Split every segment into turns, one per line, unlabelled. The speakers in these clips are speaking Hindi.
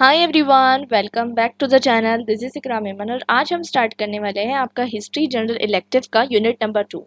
Hi everyone, welcome back to the channel. This is Ikram Memon और आज हम स्टार्ट करने वाले हैं आपका हिस्ट्री जनरल इलेक्टिव का यूनिट नंबर 2।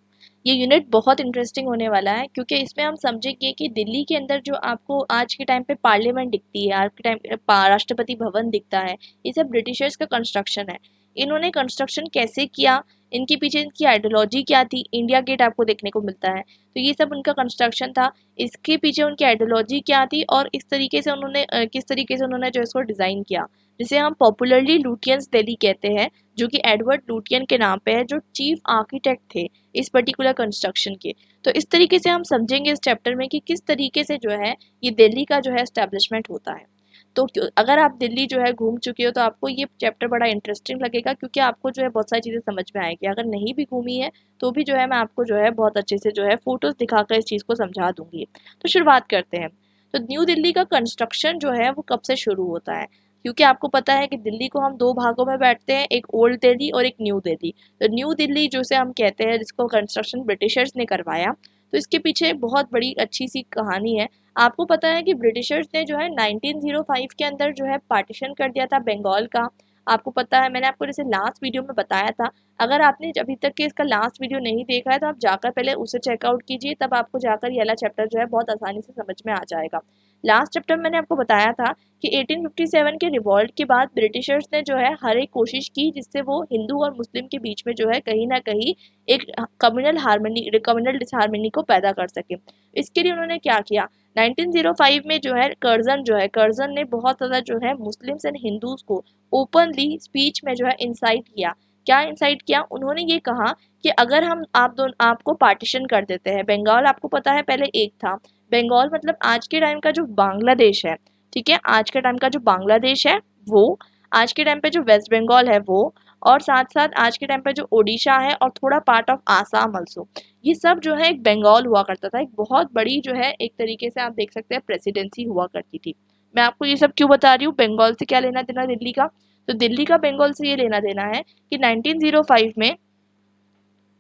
ये यूनिट बहुत इंटरेस्टिंग होने वाला है क्योंकि इसमें हम समझेंगे कि दिल्ली के अंदर जो आपको आज के टाइम पे पार्लियामेंट दिखती है, आज के टाइम पे राष्ट्रपति भवन दिखता है, ये सब ब्रिटिशर्स का कंस्ट्रक्शन है। इन्होंने कंस्ट्रक्शन कैसे किया, इनके पीछे इनकी आइडियोलॉजी क्या थी। इंडिया गेट आपको देखने को मिलता है, तो ये सब उनका कंस्ट्रक्शन था। इसके पीछे उनकी आइडियोलॉजी क्या थी और इस तरीके से उन्होंने किस तरीके से उन्होंने जो इसको डिज़ाइन किया, जिसे हम पॉपुलरली लुटियंस दिल्ली कहते हैं, जो कि एडवर्ड लुटियन के नाम पे है, जो चीफ आर्किटेक्ट थे इस पर्टिकुलर कंस्ट्रक्शन के। तो इस तरीके से हम समझेंगे इस चैप्टर में कि किस तरीके से जो है ये दिल्ली का जो है एस्टेब्लिशमेंट होता है। तो अगर आप दिल्ली जो है घूम चुके हो तो आपको ये चैप्टर बड़ा इंटरेस्टिंग लगेगा, क्योंकि आपको जो है बहुत सारी चीज़ें समझ में आएगी। अगर नहीं भी घूमी है तो भी जो है मैं आपको जो है बहुत अच्छे से जो है फोटोज दिखाकर इस चीज़ को समझा दूंगी। तो शुरुआत करते हैं। तो न्यू दिल्ली का कंस्ट्रक्शन जो है वो कब से शुरू होता है, क्योंकि आपको पता है कि दिल्ली को हम दो भागों में बैठते हैं, एक ओल्ड दिल्ली और एक न्यू दिल्ली। तो न्यू दिल्ली जिसे हम कहते हैं, जिसको कंस्ट्रक्शन ब्रिटिशर्स ने करवाया, तो इसके पीछे बहुत बड़ी अच्छी सी कहानी है। आपको पता है कि ब्रिटिशर्स ने जो है 1905 के अंदर जो है पार्टीशन कर दिया था बंगाल का। आपको पता है, मैंने आपको जैसे लास्ट वीडियो में बताया था। अगर आपने अभी तक के इसका लास्ट वीडियो नहीं देखा है तो आप जाकर पहले उसे चेकआउट कीजिए, तब आपको जाकर ये वाला चैप्टर जो है बहुत आसानी से समझ में आ जाएगा। लास्ट चैप्टर में मैंने आपको बताया था कि 1857 के रिवॉल्ट के बाद ब्रिटिशर्स ने जो है हर एक कोशिश की जिससे वो हिंदू और मुस्लिम के बीच में जो है कहीं ना कहीं एक कम्युनल डिसहार्मनी को पैदा कर सके। इसके लिए उन्होंने क्या किया, 1905 में जो है कर्जन ने बहुत ज़्यादा जो है मुस्लिम्स एंड हिंदूज को ओपनली स्पीच में जो है इंसाइट किया। क्या इंसाइट किया, उन्होंने ये कहा कि अगर हम आपको पार्टीशन कर देते हैं, बंगाल आपको पता है पहले एक था। बंगाल मतलब आज के टाइम का जो बांग्लादेश है, ठीक है, आज के टाइम का जो बांग्लादेश है वो, आज के टाइम पे जो वेस्ट बंगाल है वो, और साथ साथ आज के टाइम पे जो ओडिशा है और थोड़ा पार्ट ऑफ आसाम ऑल्सो, ये सब जो है एक बंगाल हुआ करता था। एक बहुत बड़ी जो है एक तरीके से आप देख सकते हैं प्रेसिडेंसी हुआ करती थी। मैं आपको ये सब क्यों बता रही हूँ, बंगाल से क्या लेना देना दिल्ली का, तो दिल्ली का बंगाल से ये लेना देना है कि 1905 में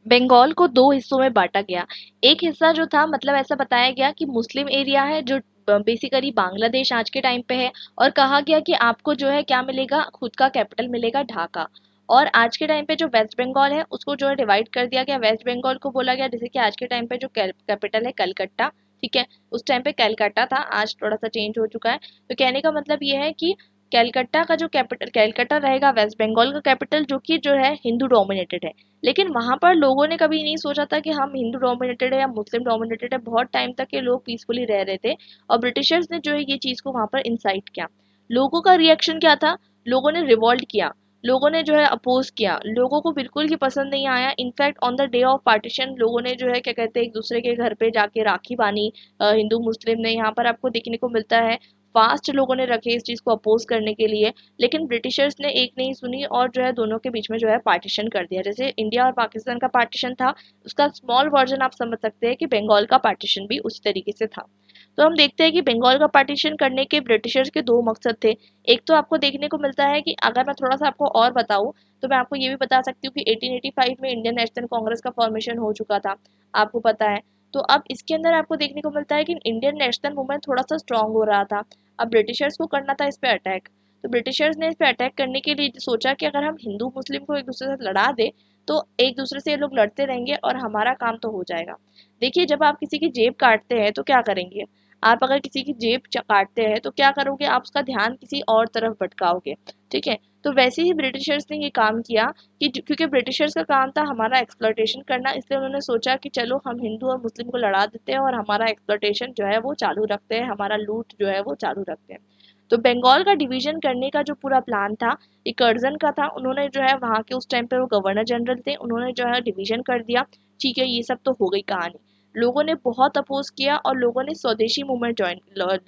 बंगाल को दो हिस्सों में बांटा गया। एक हिस्सा जो था, मतलब ऐसा बताया गया कि मुस्लिम एरिया है, जो बेसिकली बांग्लादेश आज के टाइम पे है, और कहा गया कि आपको जो है क्या मिलेगा, खुद का कैपिटल मिलेगा ढाका। और आज के टाइम पे जो वेस्ट बंगाल है उसको जो है डिवाइड कर दिया गया। वेस्ट बंगाल को बोला गया, जैसे कि आज के टाइम पे जो कैपिटल है कलकत्ता, ठीक है, उस टाइम पे कलकत्ता था, आज थोड़ा सा चेंज हो चुका है। तो कहने का मतलब ये है कि कलकत्ता का जो कैपिटल, कलकत्ता रहेगा वेस्ट बंगाल का कैपिटल, जो कि जो है हिंदू डोमिनेटेड है। लेकिन वहां पर लोगों ने कभी नहीं सोचा था कि हम हिंदू डोमिनेटेड है या मुस्लिम डोमिनेटेड है। बहुत टाइम तक के लोग पीसफुली रह रहे थे, और ब्रिटिशर्स ने जो है ये चीज को वहां पर इंसाइट किया। लोगों का रिएक्शन क्या था, लोगों ने रिवॉल्ट किया, लोगों ने जो है अपोज किया, लोगों को बिल्कुल ही पसंद नहीं आया। In fact on the day of partition लोगों ने जो है क्या कहते हैं, एक दूसरे के घर पे जाके राखी बांधी। हिंदू मुस्लिम ने, यहाँ पर आपको देखने को मिलता है फास्ट लोगों ने रखे इस चीज को अपोज करने के लिए। लेकिन ब्रिटिशर्स ने एक नहीं सुनी और जो है दोनों के बीच में जो है पार्टीशन कर दिया। जैसे इंडिया और पाकिस्तान का पार्टीशन था, उसका स्मॉल वर्जन आप समझ सकते हैं कि बंगाल का पार्टीशन भी उसी तरीके से था। तो हम देखते हैं कि बंगाल का पार्टीशन करने के ब्रिटिशर्स के दो मकसद थे। एक तो आपको देखने को मिलता है कि अगर मैं थोड़ा सा आपको और बताऊं तो मैं आपको ये भी बता सकती हूँ कि 1885 में इंडियन नेशनल कांग्रेस का फॉर्मेशन हो चुका था, आपको पता है। तो अब इसके अंदर आपको देखने को मिलता है कि इंडियन नेशनल मूवमेंट थोड़ा सा स्ट्रांग हो रहा था। अब ब्रिटिशर्स को करना था इस पे अटैक। तो ब्रिटिशर्स ने इस पे अटैक करने के लिए सोचा कि अगर हम हिंदू मुस्लिम को एक दूसरे से लड़ा दे तो एक दूसरे से ये लोग लड़ते रहेंगे और हमारा काम तो हो जाएगा। देखिए, जब आप किसी की जेब काटते हैं तो क्या करेंगे, आप अगर किसी की जेब काटते हैं तो क्या करोगे, आप उसका ध्यान किसी और तरफ भटकाओगे, ठीक है। तो वैसे ही ब्रिटिशर्स ने ये काम किया कि क्योंकि ब्रिटिशर्स का काम था हमारा एक्सप्लॉयटेशन करना, इसलिए उन्होंने सोचा कि चलो हम हिंदू और मुस्लिम को लड़ा देते हैं और हमारा एक्सप्लॉयटेशन जो है वो चालू रखते हैं, हमारा लूट जो है वो चालू रखते हैं। तो बंगाल का डिवीजन करने का जो पूरा प्लान था, ये कर्जन का था। उन्होंने जो है वहाँ के उस टाइम पे वो गवर्नर जनरल थे, उन्होंने जो है डिवीजन कर दिया। ठीक है, ये सब तो हो गई कहानी। लोगों ने बहुत अपोज किया और लोगों ने स्वदेशी मूवमेंट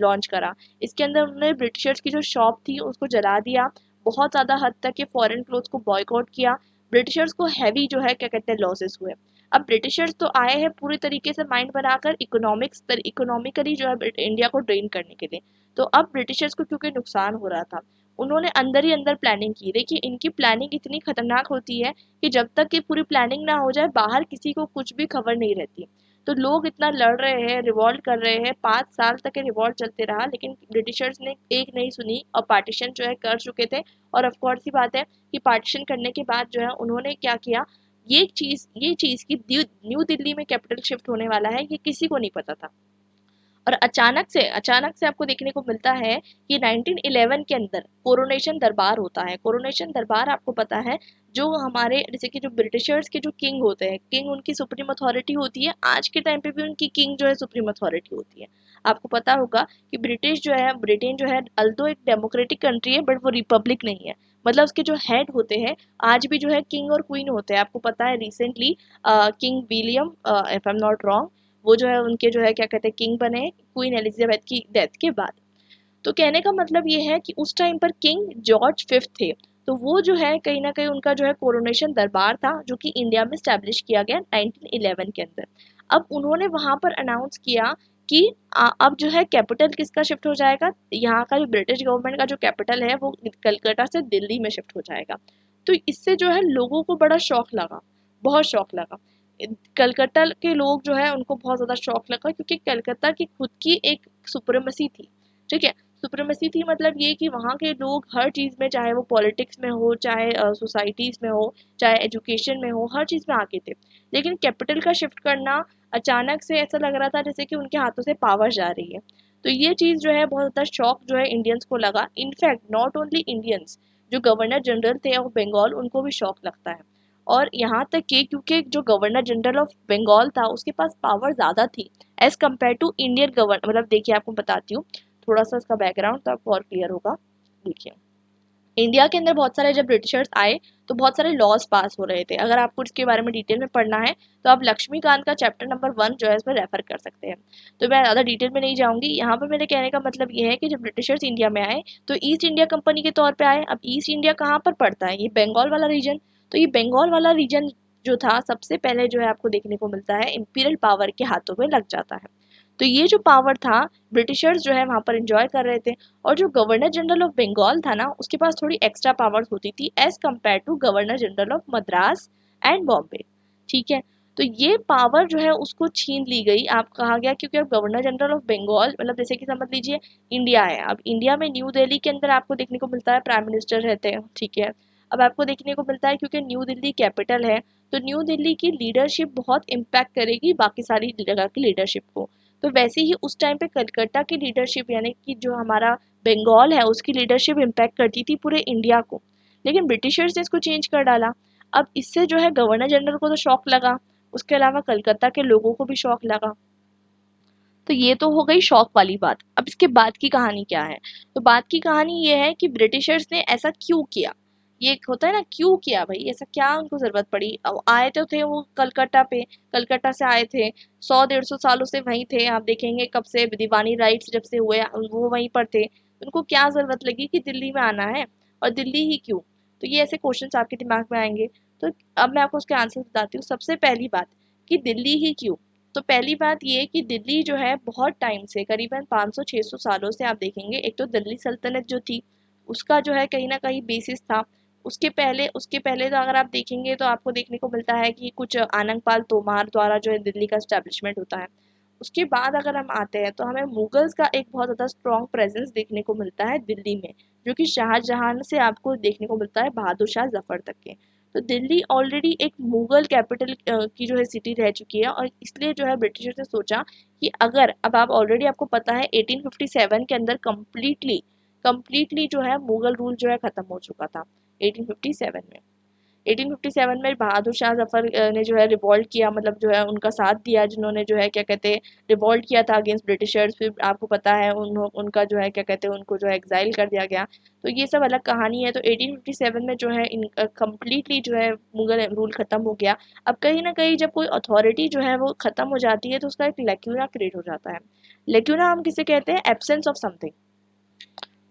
लॉन्च करा। इसके अंदर उन्होंने ब्रिटिशर्स की जो शॉप थी उसको जला दिया, बहुत ज़्यादा हद तक के फॉरेन क्लोथ्स को बॉयकॉट किया। ब्रिटिशर्स को हैवी जो है क्या कहते हैं लॉसेस हुए। अब ब्रिटिशर्स तो आए हैं पूरी तरीके से माइंड बनाकर इकोनॉमिकली जो है इंडिया को ड्रेन करने के लिए। तो अब ब्रिटिशर्स को क्योंकि नुकसान हो रहा था, उन्होंने अंदर ही अंदर प्लानिंग की। देखिए, इनकी प्लानिंग इतनी खतरनाक होती है कि जब तक कि पूरी प्लानिंग ना हो जाए बाहर किसी को कुछ भी खबर नहीं रहती। तो लोग इतना लड़ रहे हैं, रिवॉल्ट कर रहे हैं, 5 साल तक ये रिवॉल्ट चलते रहा, लेकिन ब्रिटिशर्स ने एक नहीं सुनी और पार्टीशन जो है कर चुके थे। और ऑफ कोर्स ही बात है कि पार्टीशन करने के बाद जो है उन्होंने क्या किया, ये चीज़ की न्यू दिल्ली में कैपिटल शिफ्ट होने वाला है, ये किसी को नहीं पता था। और अचानक से आपको देखने को मिलता है कि 1911 के अंदर कोरोनेशन दरबार होता है। कोरोनेशन दरबार आपको पता है, जो हमारे जैसे कि जो ब्रिटिशर्स के जो किंग होते हैं, किंग उनकी सुप्रीम अथॉरिटी होती है, आज के टाइम पे भी उनकी किंग जो है सुप्रीम अथॉरिटी होती है। आपको पता होगा कि ब्रिटेन जो है अल्दो एक डेमोक्रेटिक कंट्री है, बट वो रिपब्लिक नहीं है। मतलब उसके जो हेड होते हैं आज भी जो है किंग और क्वीन होते हैं। आपको पता है recently king William, if I am not wrong, वो जो है उनके जो है क्या कहते हैं किंग बने क्वीन एलिजाबेथ की डेथ के बाद। तो कहने का मतलब ये है कि उस टाइम पर किंग जॉर्ज फिफ्थ थे। तो वो जो है कहीं ना कहीं उनका जो है कोरोनेशन दरबार था, जो कि इंडिया में स्टैब्लिश किया गया 1911 के अंदर। अब उन्होंने वहां पर अनाउंस किया कि अब जो है कैपिटल किसका शिफ्ट हो जाएगा, यहाँ का जो ब्रिटिश गवर्नमेंट का जो कैपिटल है वो कलकत्ता से दिल्ली में शिफ्ट हो जाएगा। तो इससे जो है लोगों को बड़ा शौक लगा, बहुत शौक लगा। कलकत्ता के लोग जो है उनको बहुत ज़्यादा शौक लगा, क्योंकि कलकत्ता की खुद की एक सुप्रीमेसी थी। ठीक है, सुप्रीमेसी थी मतलब ये कि वहाँ के लोग हर चीज़ में, चाहे वो पॉलिटिक्स में हो, चाहे सोसाइटीज़ में हो, चाहे एजुकेशन में हो, हर चीज़ में आगे थे। लेकिन कैपिटल का शिफ्ट करना अचानक से ऐसा लग रहा था जैसे कि उनके हाथों से पावर जा रही है। तो ये चीज़ जो है बहुत ज़्यादा शौक जो है इंडियंस को लगा। इनफैक्ट नॉट ओनली इंडियंस, जो गवर्नर जनरल थे ऑफ बंगाल उनको भी शौक लगता है। और यहाँ तक कि क्योंकि जो गवर्नर जनरल ऑफ बंगाल था उसके पास पावर ज़्यादा थी as compared to Indian governor. मतलब देखिए आपको बताती हूँ थोड़ा सा इसका बैकग्राउंड, तो आपको और क्लियर होगा। देखिए इंडिया के अंदर बहुत सारे जब ब्रिटिशर्स आए तो बहुत सारे लॉज पास हो रहे थे। अगर आपको इसके बारे में डिटेल में पढ़ना है तो आप लक्ष्मीकांत का चैप्टर नंबर 1 जो है इसमें रेफर कर सकते हैं। तो मैं ज़्यादा डिटेल में नहीं जाऊंगी। यहाँ पर मेरे कहने का मतलब ये है कि जब ब्रिटिशर्स इंडिया में आए तो ईस्ट इंडिया कंपनी के तौर पर आए। अब ईस्ट इंडिया कहाँ पर पड़ता है, ये बंगाल वाला रीजन। तो ये बंगाल वाला रीजन जो था सबसे पहले जो है आपको देखने को मिलता है इंपीरियल पावर के हाथों में लग जाता है। तो ये जो पावर था ब्रिटिशर्स जो है वहाँ पर एंजॉय कर रहे थे। और जो गवर्नर जनरल ऑफ बंगाल था ना उसके पास थोड़ी एक्स्ट्रा पावर्स होती थी as compared to governor general of Madras and Bombay. ठीक है, तो ये पावर जो है उसको छीन ली गई। आप कहा गया क्योंकि अब गवर्नर जनरल ऑफ बंगाल मतलब जैसे कि समझ लीजिए इंडिया है। अब इंडिया में न्यू दिल्ली के अंदर आपको देखने को मिलता है प्राइम मिनिस्टर रहते हैं। ठीक है, अब आपको देखने को मिलता है क्योंकि न्यू दिल्ली कैपिटल है तो न्यू दिल्ली की लीडरशिप बहुत इम्पैक्ट करेगी बाकी सारी जगह की लीडरशिप को। तो वैसे ही उस टाइम पे कलकत्ता की लीडरशिप यानी कि जो हमारा बंगाल है उसकी लीडरशिप इम्पैक्ट करती थी पूरे इंडिया को। लेकिन ब्रिटिशर्स ने इसको चेंज कर डाला। अब इससे जो है गवर्नर जनरल को तो शौक लगा, उसके अलावा कलकत्ता के लोगों को भी शौक लगा। तो ये तो हो गई शौक वाली बात। अब इसके बाद की कहानी क्या है, तो बात की कहानी ये है कि ब्रिटिशर्स ने ऐसा क्यों किया। ये एक होता है ना क्यों किया भाई, ऐसा क्या उनको जरूरत पड़ी। अब आए तो थे वो कलकत्ता पे, कलकत्ता से आए थे, 100-150 सालों से वहीं थे। आप देखेंगे कब से दीवानी राइट्स जब से हुए वो वहीं पर थे। उनको क्या जरूरत लगी कि दिल्ली में आना है, और दिल्ली ही क्यों। तो ये ऐसे क्वेश्चन आपके दिमाग में आएंगे। तो अब मैं आपको उसके आंसर बताती हूँ। सबसे पहली बात कि दिल्ली ही क्यों। तो पहली बात ये कि दिल्ली जो है बहुत टाइम से करीबन 500-600 सालों से आप देखेंगे, एक तो दिल्ली सल्तनत जो थी उसका जो है कहीं ना कहीं बेसिस था। उसके पहले तो अगर आप देखेंगे तो आपको देखने को मिलता है कि कुछ आनंगपाल तोमार द्वारा जो है दिल्ली का स्टैब्लिशमेंट होता है। उसके बाद अगर हम आते हैं तो हमें मुगल्स का एक बहुत ज़्यादा स्ट्रॉन्ग प्रेजेंस देखने को मिलता है दिल्ली में, जो कि शाहजहां से आपको देखने को मिलता है बहादुर शाह जफर तक के। तो दिल्ली ऑलरेडी एक मुगल कैपिटल की जो है सिटी रह चुकी है, और इसलिए जो है ब्रिटिशर्स ने सोचा कि अगर अब आप ऑलरेडी आपको पता है 1857 के अंदर कम्प्लीटली जो है मुगल रूल जो है ख़त्म हो चुका था 1857 में। 1857 में बहादुर शाह जफर ने जो है रिवॉल्ट किया, मतलब जो है उनका साथ दिया, जिन्होंने जो है क्या कहते हैं रिवॉल्ट किया था अगेंस्ट ब्रिटिशर्स। फिर आपको पता है उनका जो है क्या कहते हैं उनको जो है एग्जाइल कर दिया गया। तो ये सब अलग कहानी है। तो 1857 में जो है इन कम्प्लीटली जो है मुगल रूल ख़त्म हो गया। अब कहीं ना कहीं जब कोई अथॉरिटी जो है वो ख़त्म हो जाती है तो उसका एक लेक्यूना क्रिएट हो जाता है। लेक्यूना हम किसे कहते हैं, एब्सेंस ऑफ समथिंग।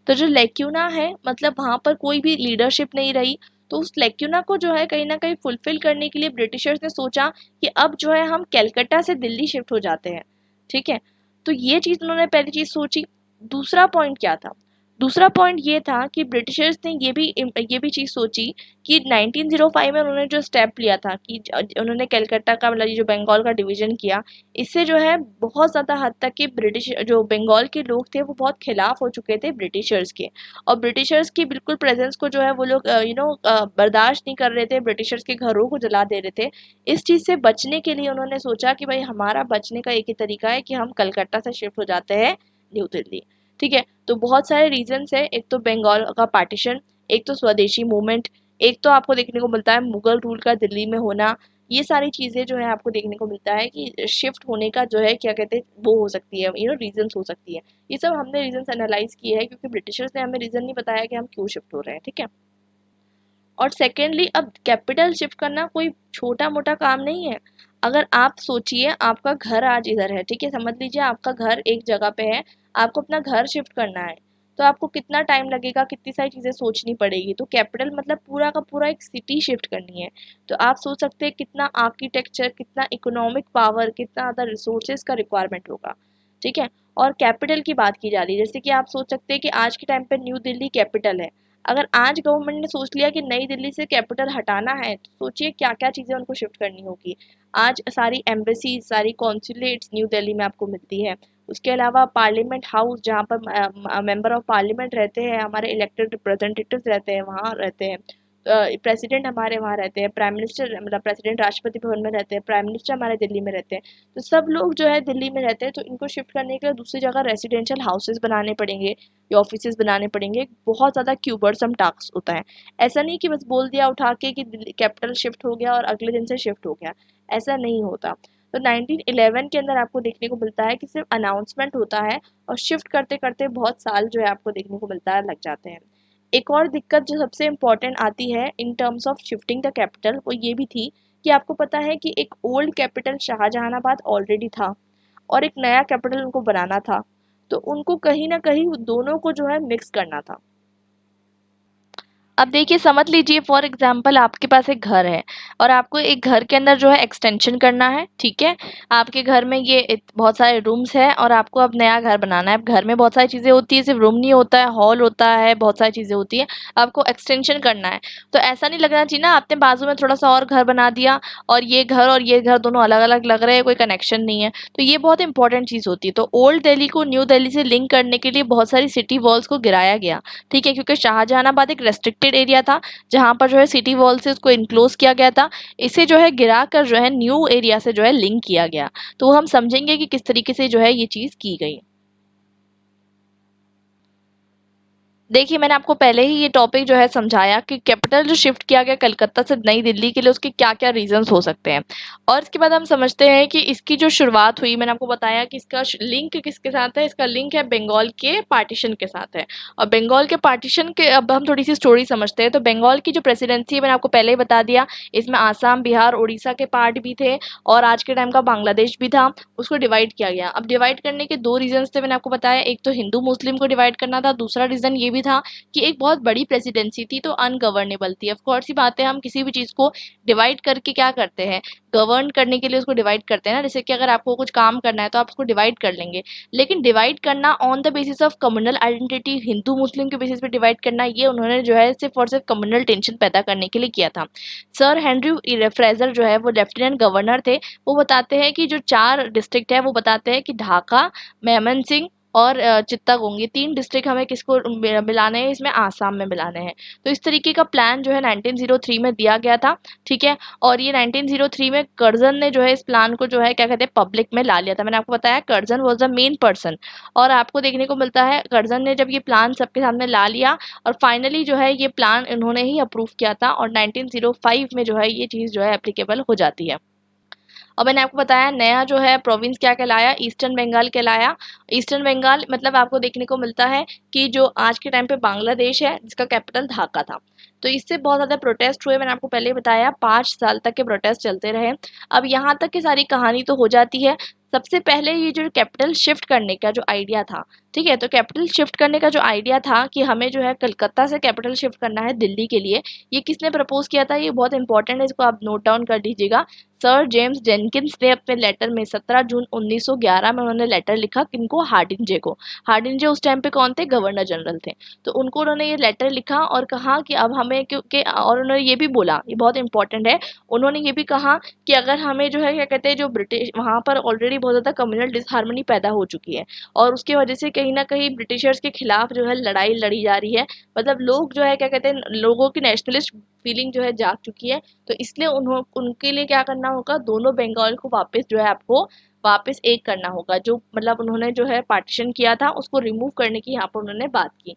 तो जो लेक्यूना है मतलब वहाँ पर कोई भी लीडरशिप नहीं रही। तो उस लेक्यूना को जो है कहीं ना कहीं फुलफिल करने के लिए ब्रिटिशर्स ने सोचा कि अब जो है हम कलकत्ता से दिल्ली शिफ्ट हो जाते हैं। ठीक है, तो ये चीज़ उन्होंने पहली चीज़ सोची। दूसरा पॉइंट क्या था, दूसरा पॉइंट ये था कि ब्रिटिशर्स ने ये भी चीज़ सोची कि 1905 में उन्होंने जो स्टेप लिया था कि उन्होंने कलकत्ता का मतलब ये जो बंगाल का डिवीज़न किया, इससे जो है बहुत ज़्यादा हद तक कि ब्रिटिश जो बंगाल के लोग थे वो बहुत खिलाफ हो चुके थे ब्रिटिशर्स के, और ब्रिटिशर्स की बिल्कुल प्रेजेंस को जो है वो लोग बर्दाश्त नहीं कर रहे थे, ब्रिटिशर्स के घरों को जला दे रहे थे। इस चीज़ से बचने के लिए उन्होंने सोचा कि भाई हमारा बचने का एक ही तरीका है कि हम कलकत्ता से शिफ्ट हो जाते हैं न्यू दिल्ली। ठीक है, तो बहुत सारे रीजंस है, एक तो बंगाल का पार्टीशन, एक तो स्वदेशी मूवमेंट, एक तो आपको देखने को मिलता है मुगल रूल का दिल्ली में होना। ये सारी चीज़ें जो है आपको देखने को मिलता है कि शिफ्ट होने का जो है क्या कहते हैं वो हो सकती है, रीजंस हो सकती है। ये सब हमने रीजंस एनालाइज किए हैं क्योंकि ब्रिटिशर्स ने हमें रीजन नहीं बताया कि हम क्यों शिफ्ट हो रहे हैं। ठीक है, और सेकेंडली अब कैपिटल शिफ्ट करना कोई छोटा मोटा काम नहीं है। अगर आप सोचिए आपका घर आज इधर है, ठीक है, समझ लीजिए आपका घर एक जगह पे है, आपको अपना घर शिफ्ट करना है, तो आपको कितना टाइम लगेगा, कितनी सारी चीज़ें सोचनी पड़ेगी। तो कैपिटल मतलब पूरा का पूरा एक सिटी शिफ्ट करनी है, तो आप सोच सकते हैं कितना आर्किटेक्चर, कितना इकोनॉमिक पावर, कितना ज़्यादा रिसोर्सेज का रिक्वायरमेंट होगा। ठीक है, और कैपिटल की बात की जा रही है, जैसे कि आप सोच सकते हैं कि आज के टाइम पे न्यू दिल्ली कैपिटल है। अगर आज गवर्नमेंट ने सोच लिया कि नई दिल्ली से कैपिटल हटाना है, तो सोचिए क्या क्या चीज़ें उनको शिफ्ट करनी होगी। आज सारी एम्बेसी, सारी कॉन्सुलेट्स न्यू दिल्ली में आपको मिलती है। उसके अलावा पार्लियामेंट हाउस जहाँ पर मेंबर ऑफ पार्लियामेंट रहते हैं, हमारे इलेक्टेड रिप्रेजेंटेटिव्स रहते हैं, वहाँ रहते हैं। प्रेसिडेंट हमारे वहाँ रहते हैं, प्राइम मिनिस्टर मतलब प्रेसिडेंट राष्ट्रपति भवन में रहते हैं, प्राइम मिनिस्टर हमारे दिल्ली में रहते हैं। तो सब लोग जो है दिल्ली में रहते हैं, तो इनको शिफ्ट करने के लिए दूसरी जगह रेसिडेंशियल हाउसेस बनाने पड़ेंगे या ऑफिसेज बनाने पड़ेंगे। बहुत ज़्यादा क्यूबर्सम टास्क होता है। ऐसा नहीं कि बस बोल दिया उठा के कि कैपिटल शिफ्ट हो गया और अगले दिन से शिफ्ट हो गया, ऐसा नहीं होता। तो 1911 के अंदर आपको देखने को मिलता है कि सिर्फ अनाउंसमेंट होता है और शिफ्ट करते करते बहुत साल जो है आपको देखने को मिलता है लग जाते हैं। एक और दिक्कत जो सबसे इम्पॉर्टेंट आती है in terms of shifting the capital, वो ये भी थी कि आपको पता है कि एक ओल्ड कैपिटल शाहजहानाबाद ऑलरेडी था और एक नया कैपिटल उनको बनाना था, तो उनको कहीं ना कहीं दोनों को जो है मिक्स करना था। अब देखिए समझ लीजिए फॉर एग्जांपल आपके पास एक घर है और आपको एक घर के अंदर जो है एक्सटेंशन करना है। ठीक है, आपके घर में ये बहुत सारे रूम्स हैं और आपको अब नया घर बनाना है। अब घर में बहुत सारी चीज़ें होती है, सिर्फ रूम नहीं होता है, हॉल होता है, बहुत सारी चीज़ें होती है, आपको एक्सटेंशन करना है। तो ऐसा नहीं लगना चाहिए ना आपने बाजू में थोड़ा सा और घर बना दिया और ये घर दोनों अलग अलग लग रहे हैं, कोई कनेक्शन नहीं है। तो ये बहुत इंपॉर्टेंट चीज़ होती है। तो ओल्ड दिल्ली को न्यू दिल्ली से लिंक करने के लिए बहुत सारी सिटी वॉल्स को गिराया गया। ठीक है, क्योंकि शाहजहानाबाद एक रेस्ट्रिक्टेड एरिया था जहाँ पर जो है सिटी वॉल से उसको इनक्लोज किया गया था। इसे जो है गिरा कर जो है न्यू एरिया से जो है लिंक किया गया। तो हम समझेंगे कि किस तरीके से जो है ये चीज़ की गई। देखिए मैंने आपको पहले ही ये टॉपिक जो है समझाया कि कैपिटल जो शिफ्ट किया गया कलकत्ता से नई दिल्ली के लिए उसके क्या क्या रीजंस हो सकते हैं। और इसके बाद हम समझते हैं कि इसकी जो शुरुआत हुई, मैंने आपको बताया कि इसका लिंक किसके साथ है, इसका लिंक है बंगाल के पार्टीशन के साथ है। और बंगाल के पार्टीशन के अब हम थोड़ी सी स्टोरी समझते हैं। तो बंगाल की जो प्रेसिडेंसी है मैंने आपको पहले ही बता दिया, इसमें आसाम, बिहार, उड़ीसा के पार्ट भी थे और आज के टाइम का बांग्लादेश भी था। उसको डिवाइड किया गया। अब डिवाइड करने के दो रीजंस थे, मैंने आपको बताया, एक तो हिंदू मुस्लिम को डिवाइड करना था, दूसरा रीजन ये भी था कि एक बहुत बड़ी प्रेसिडेंसी थी तो अनगवर्नेबल थी। ऑफ कोर्स सी बात है, हम किसी भी चीज़ को डिवाइड करके क्या करते हैं, गवर्न करने के लिए उसको डिवाइड करते हैं ना। जैसे कि अगर आपको कुछ काम करना है तो आप उसको डिवाइड कर लेंगे, लेकिन डिवाइड करना on the basis of communal identity, Hindu Muslim के बेसिस पे डिवाइड करना, ये उन्होंने जो है सिर्फ और सिर्फ कम्युनल टेंशन पैदा करने के लिए किया था। सर हेनरी फ्रेजर जो है वो लेफ्टिनेंट गवर्नर थे। वो बताते हैं कि जो 4 डिस्ट्रिक्ट है वो बताते हैं कि ढाका, मेमन सिंह और चित्तागोंग, ये 3 डिस्ट्रिक्ट हमें किसको मिलाने हैं, इसमें आसाम में मिलाने हैं। तो इस तरीके का प्लान जो है 1903 में दिया गया था। ठीक है, और ये 1903 में कर्जन ने जो है इस प्लान को जो है क्या कहते हैं पब्लिक में ला लिया था। मैंने आपको बताया Curzon was the main person, और आपको देखने को मिलता है कर्जन ने जब ये प्लान सबके सामने ला लिया और फाइनली जो है ये प्लान इन्होंने ही अप्रूव किया था और 1905 में जो है ये चीज़ जो है एप्लीकेबल हो जाती है। और मैंने आपको बताया नया जो है प्रोविंस क्या कहलाया, ईस्टर्न बंगाल कहलाया। ईस्टर्न बंगाल मतलब आपको देखने को मिलता है कि जो आज के टाइम पे बांग्लादेश है जिसका कैपिटल ढाका था। तो इससे बहुत ज़्यादा प्रोटेस्ट हुए, मैंने आपको पहले ही बताया 5 साल तक के प्रोटेस्ट चलते रहे। अब यहाँ तक की सारी कहानी तो हो जाती है। सबसे पहले ये जो कैपिटल शिफ्ट करने का जो आइडिया था, ठीक है, तो कैपिटल शिफ्ट करने का जो आइडिया था कि हमें जो है कलकत्ता से कैपिटल शिफ्ट करना है दिल्ली के लिए, ये किसने प्रपोज किया था, ये बहुत इंपॉर्टेंट है, इसको आप नोट डाउन कर दीजिएगा। सर जेम्स जेनकिंस ने अपने लेटर में 17 जून 1911 में उन्होंने लेटर लिखा, किनको, हार्डिंजे को। हार्डिंजे उस टाइम पे कौन थे, गवर्नर जनरल थे। तो उनको उन्होंने ये लेटर लिखा और कहा कि अब हमें, क्योंकि, और उन्होंने ये भी बोला, ये बहुत इंपॉर्टेंट है, उन्होंने ये भी कहा कि अगर हमें जो है क्या कहते हैं, जो ब्रिटिश वहाँ पर ऑलरेडी बहुत ज़्यादा कम्युनल डिसहार्मनी पैदा हो चुकी है और उसकी वजह से कहीं ना कहीं ब्रिटिशर्स के खिलाफ जो है लड़ाई लड़ी जा रही है, मतलब लोग जो है क्या कहते हैं, लोगों की नेशनलिस्ट फीलिंग जो है जाग चुकी है। तो इसलिए उनके लिए क्या करना होगा, दोनों बंगाल को वापस जो है आपको वापस एक करना होगा। जो मतलब उन्होंने जो है पार्टीशन किया था उसको रिमूव करने की यहाँ पर उन्होंने बात की।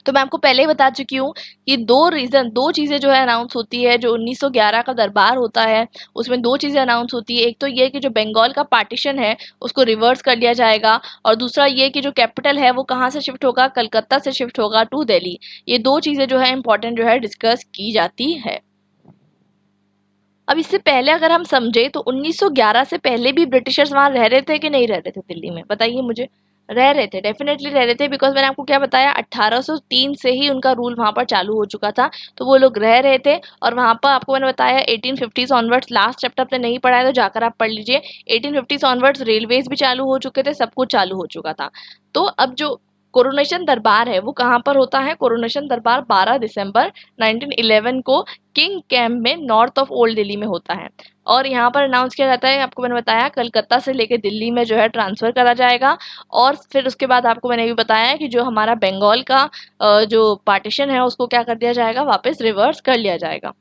तो मैं आपको पहले ही बता चुकी हूँ कि दो चीज़ें जो है अनाउंस होती है, जो 1911 का दरबार होता है उसमें दो चीज़ें अनाउंस होती है। एक तो ये कि जो बंगाल का पार्टीशन है उसको रिवर्स कर लिया जाएगा, और दूसरा ये कि जो कैपिटल है वो कहाँ से शिफ्ट होगा, कलकत्ता से शिफ्ट होगा टू दिल्ली। ये दो चीज़ें जो है इंपॉर्टेंट जो है डिस्कस की जाती है। अब इससे पहले अगर हम समझे तो 1911 से पहले भी ब्रिटिशर्स वहाँ रह रहे थे कि नहीं रह रहे थे दिल्ली में, बताइए मुझे। रह रहे थे, डेफिनेटली रह रहे थे, बिकॉज मैंने आपको क्या बताया, 1803 से ही उनका रूल वहाँ पर चालू हो चुका था। तो वो लोग रह रहे थे और वहाँ पर आपको मैंने बताया 1850s ऑनवर्ड्स, लास्ट चैप्टर आपने नहीं पढ़ा है तो जाकर आप पढ़ लीजिए। 1850s ऑनवर्ड्स रेलवेज भी चालू हो चुके थे, सब कुछ चालू हो चुका था। तो अब जो कोरोनेशन दरबार है वो कहाँ पर होता है, कोरोनेशन दरबार 12 दिसंबर 1911 को किंग कैम्प में नॉर्थ ऑफ ओल्ड दिल्ली में होता है। और यहाँ पर अनाउंस किया जाता है, आपको मैंने बताया, कलकत्ता से लेके दिल्ली में जो है ट्रांसफ़र करा जाएगा। और फिर उसके बाद आपको मैंने भी बताया कि जो हमारा बंगाल का जो पार्टीशन है उसको क्या कर दिया जाएगा, वापस रिवर्स कर लिया जाएगा।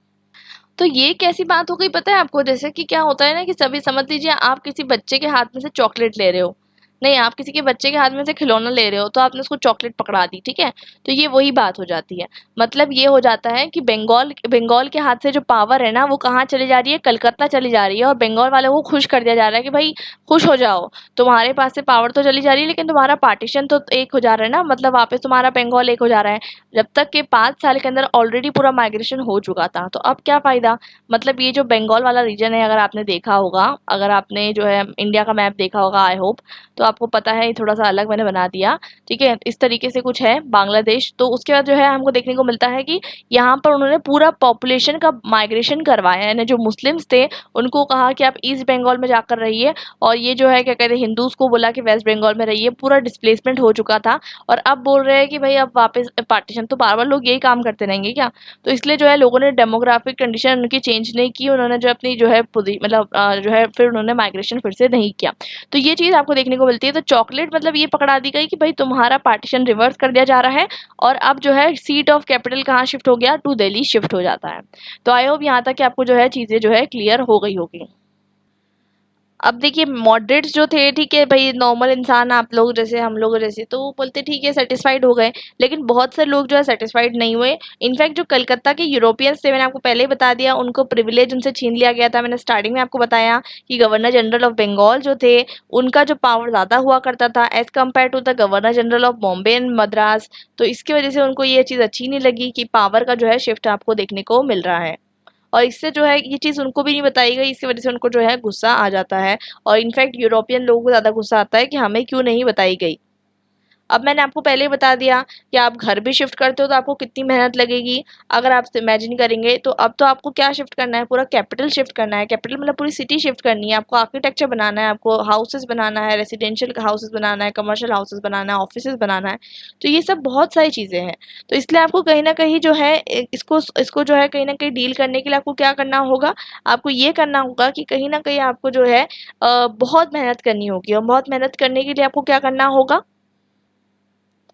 तो ये कैसी बात हो गई पता है आपको, जैसे कि क्या होता है ना कि सभी समझ लीजिए, आप किसी बच्चे के हाथ में से चॉकलेट ले रहे हो, नहीं, आप किसी के बच्चे के हाथ में से खिलौना ले रहे हो, तो आपने उसको चॉकलेट पकड़ा दी, ठीक है। तो ये वही बात हो जाती है। मतलब ये हो जाता है कि बंगाल बंगाल के हाथ से जो पावर है ना वो कहाँ चली जा रही है, कलकत्ता चली जा रही है, और बंगाल वालों को खुश कर दिया जा रहा है कि भाई खुश हो जाओ, तुम्हारे पास से पावर तो चली जा रही है लेकिन तुम्हारा पार्टीशन तो एक हो जा रहा है ना, मतलब वापस तुम्हारा बंगाल एक हो जा रहा है। जब तक के 5 साल के अंदर ऑलरेडी पूरा माइग्रेशन हो चुका था, तो अब क्या फ़ायदा। मतलब ये जो बंगाल वाला रीजन है, अगर आपने देखा होगा, अगर आपने जो है इंडिया का मैप देखा होगा, आई होप, तो आपको पता है, ये थोड़ा सा अलग मैंने बना दिया, ठीक है, इस तरीके से कुछ है बांग्लादेश। तो उसके बाद जो है हमको देखने को मिलता है कि यहाँ पर उन्होंने पूरा पॉपुलेशन का माइग्रेशन करवाया, यानी जो मुस्लिम्स थे उनको कहा कि आप ईस्ट बंगाल में जाकर रहिए, और ये जो है क्या कहते हैं, हिंदूज को बोला कि वेस्ट बंगाल में रहिए। पूरा डिस्प्लेसमेंट हो चुका था और अब बोल रहे हैं कि भाई अब वापस पार्टीशन। तो बार बार लोग यही काम करते रहेंगे क्या। तो इसलिए जो है लोगों ने डेमोग्राफिक कंडीशन उनकी चेंज नहीं की, उन्होंने जो अपनी जो है मतलब जो है फिर उन्होंने माइग्रेशन फिर से नहीं किया। तो ये चीज़ आपको देखने को मिलती है। तो चॉकलेट मतलब ये पकड़ा दी गई कि भाई तुम्हारा पार्टीशन रिवर्स कर दिया जा रहा है, और अब जो है सीट ऑफ कैपिटल कहाँ शिफ्ट हो गया, टू दिल्ली शिफ्ट हो जाता है। तो आई होप यहाँ तक कि आपको जो है चीज़ें जो है क्लियर हो गई होगी। अब देखिए मॉडरेट्स जो थे, ठीक है भाई, नॉर्मल इंसान आप लोग जैसे, हम लोग जैसे, तो वो बोलते ठीक है सेटिस्फाइड हो गए, लेकिन बहुत से लोग जो है सेटिस्फाइड नहीं हुए। इनफैक्ट जो कलकत्ता के यूरोपियंस थे, मैंने आपको पहले ही बता दिया, उनको प्रिविलेज उनसे छीन लिया गया था। मैंने स्टार्टिंग में आपको बताया कि गवर्नर जनरल ऑफ बंगाल जो थे उनका जो पावर ज़्यादा हुआ करता था as compared to the governor general of Bombay and Madras. तो इसकी वजह से उनको ये चीज़ अच्छी नहीं लगी कि पावर का जो है शिफ्ट आपको देखने को मिल रहा है, और इससे जो है ये चीज़ उनको भी नहीं बताई गई, इसकी वजह से उनको जो है गुस्सा आ जाता है। और इनफैक्ट यूरोपियन लोगों को ज़्यादा गुस्सा आता है कि हमें क्यों नहीं बताई गई। अब मैंने आपको पहले ही बता दिया कि आप घर भी शिफ्ट करते हो तो आपको कितनी मेहनत लगेगी। अगर आप इमेजिन करेंगे तो अब तो आपको क्या शिफ्ट करना है, पूरा कैपिटल शिफ्ट करना है। कैपिटल मतलब पूरी सिटी शिफ्ट करनी है, आपको आर्किटेक्चर बनाना है, आपको हाउसेस बनाना है, रेसिडेंशियल हाउसेस बनाना है, कमर्शियल हाउसेस बनाना है, ऑफिसेज बनाना है। तो ये सब बहुत सारी चीज़ें हैं। तो इसलिए आपको कहीं ना कहीं जो है इसको इसको जो है कहीं ना कहीं डील करने के लिए आपको क्या करना होगा, आपको ये करना होगा कि कहीं ना कहीं आपको जो है बहुत मेहनत करनी होगी, और बहुत मेहनत करने के लिए आपको क्या करना होगा,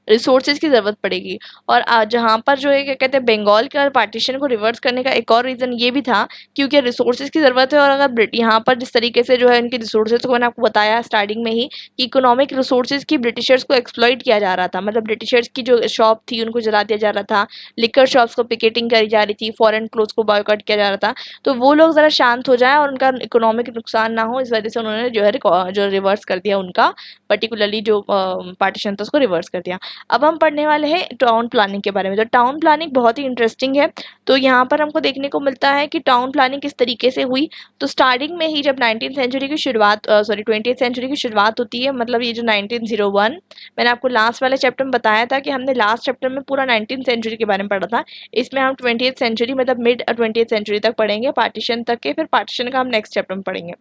रिसोर्सेज की ज़रूरत पड़ेगी। और जहाँ पर जो है क्या कहते हैं, बंगाल का पार्टीशन को रिवर्स करने का एक और रीज़न ये भी था क्योंकि रिसोर्सेज की ज़रूरत है। और अगर यहाँ पर जिस तरीके से जो है इनके रिसोर्सेज को मैंने आपको बताया स्टार्टिंग में ही कि इकोनॉमिक रिसोर्सेज की ब्रिटिशर्स को एक्सप्लॉइट किया जा रहा था, मतलब ब्रिटिशर्स की जो शॉप थी उनको जला दिया जा रहा था, लिकर शॉप्स को पिकेटिंग करी जा रही थी, फॉरेन क्लोथ्स को बॉयकॉट किया जा रहा था। तो वो लोग ज़रा शांत हो जाए और उनका इकोनॉमिक नुकसान ना हो, इस वजह से उन्होंने जो है जो रिवर्स कर दिया उनका, पर्टिकुलरली जो पार्टीशन था उसको रिवर्स कर दिया। अब हम पढ़ने वाले हैं टाउन प्लानिंग के बारे में। तो टाउन प्लानिंग बहुत ही इंटरेस्टिंग है। तो यहाँ पर हमको देखने को मिलता है कि टाउन प्लानिंग किस तरीके से हुई। तो स्टार्टिंग में ही जब 19th सेंचुरी की शुरुआत 20th सेंचुरी की शुरुआत होती है, मतलब ये जो 1901, मैंने आपको लास्ट वाले चैप्टर में बताया था कि हमने लास्ट चैप्टर में पूरा 19th सेंचुरी के बारे में पढ़ा था। इसमें हम 20th सेंचुरी मतलब मिड 20th सेंचुरी तक पढ़ेंगे, पार्टीशन तक के, फिर पार्टीशन का हम नेक्स्ट चैप्टर में पढ़ेंगे।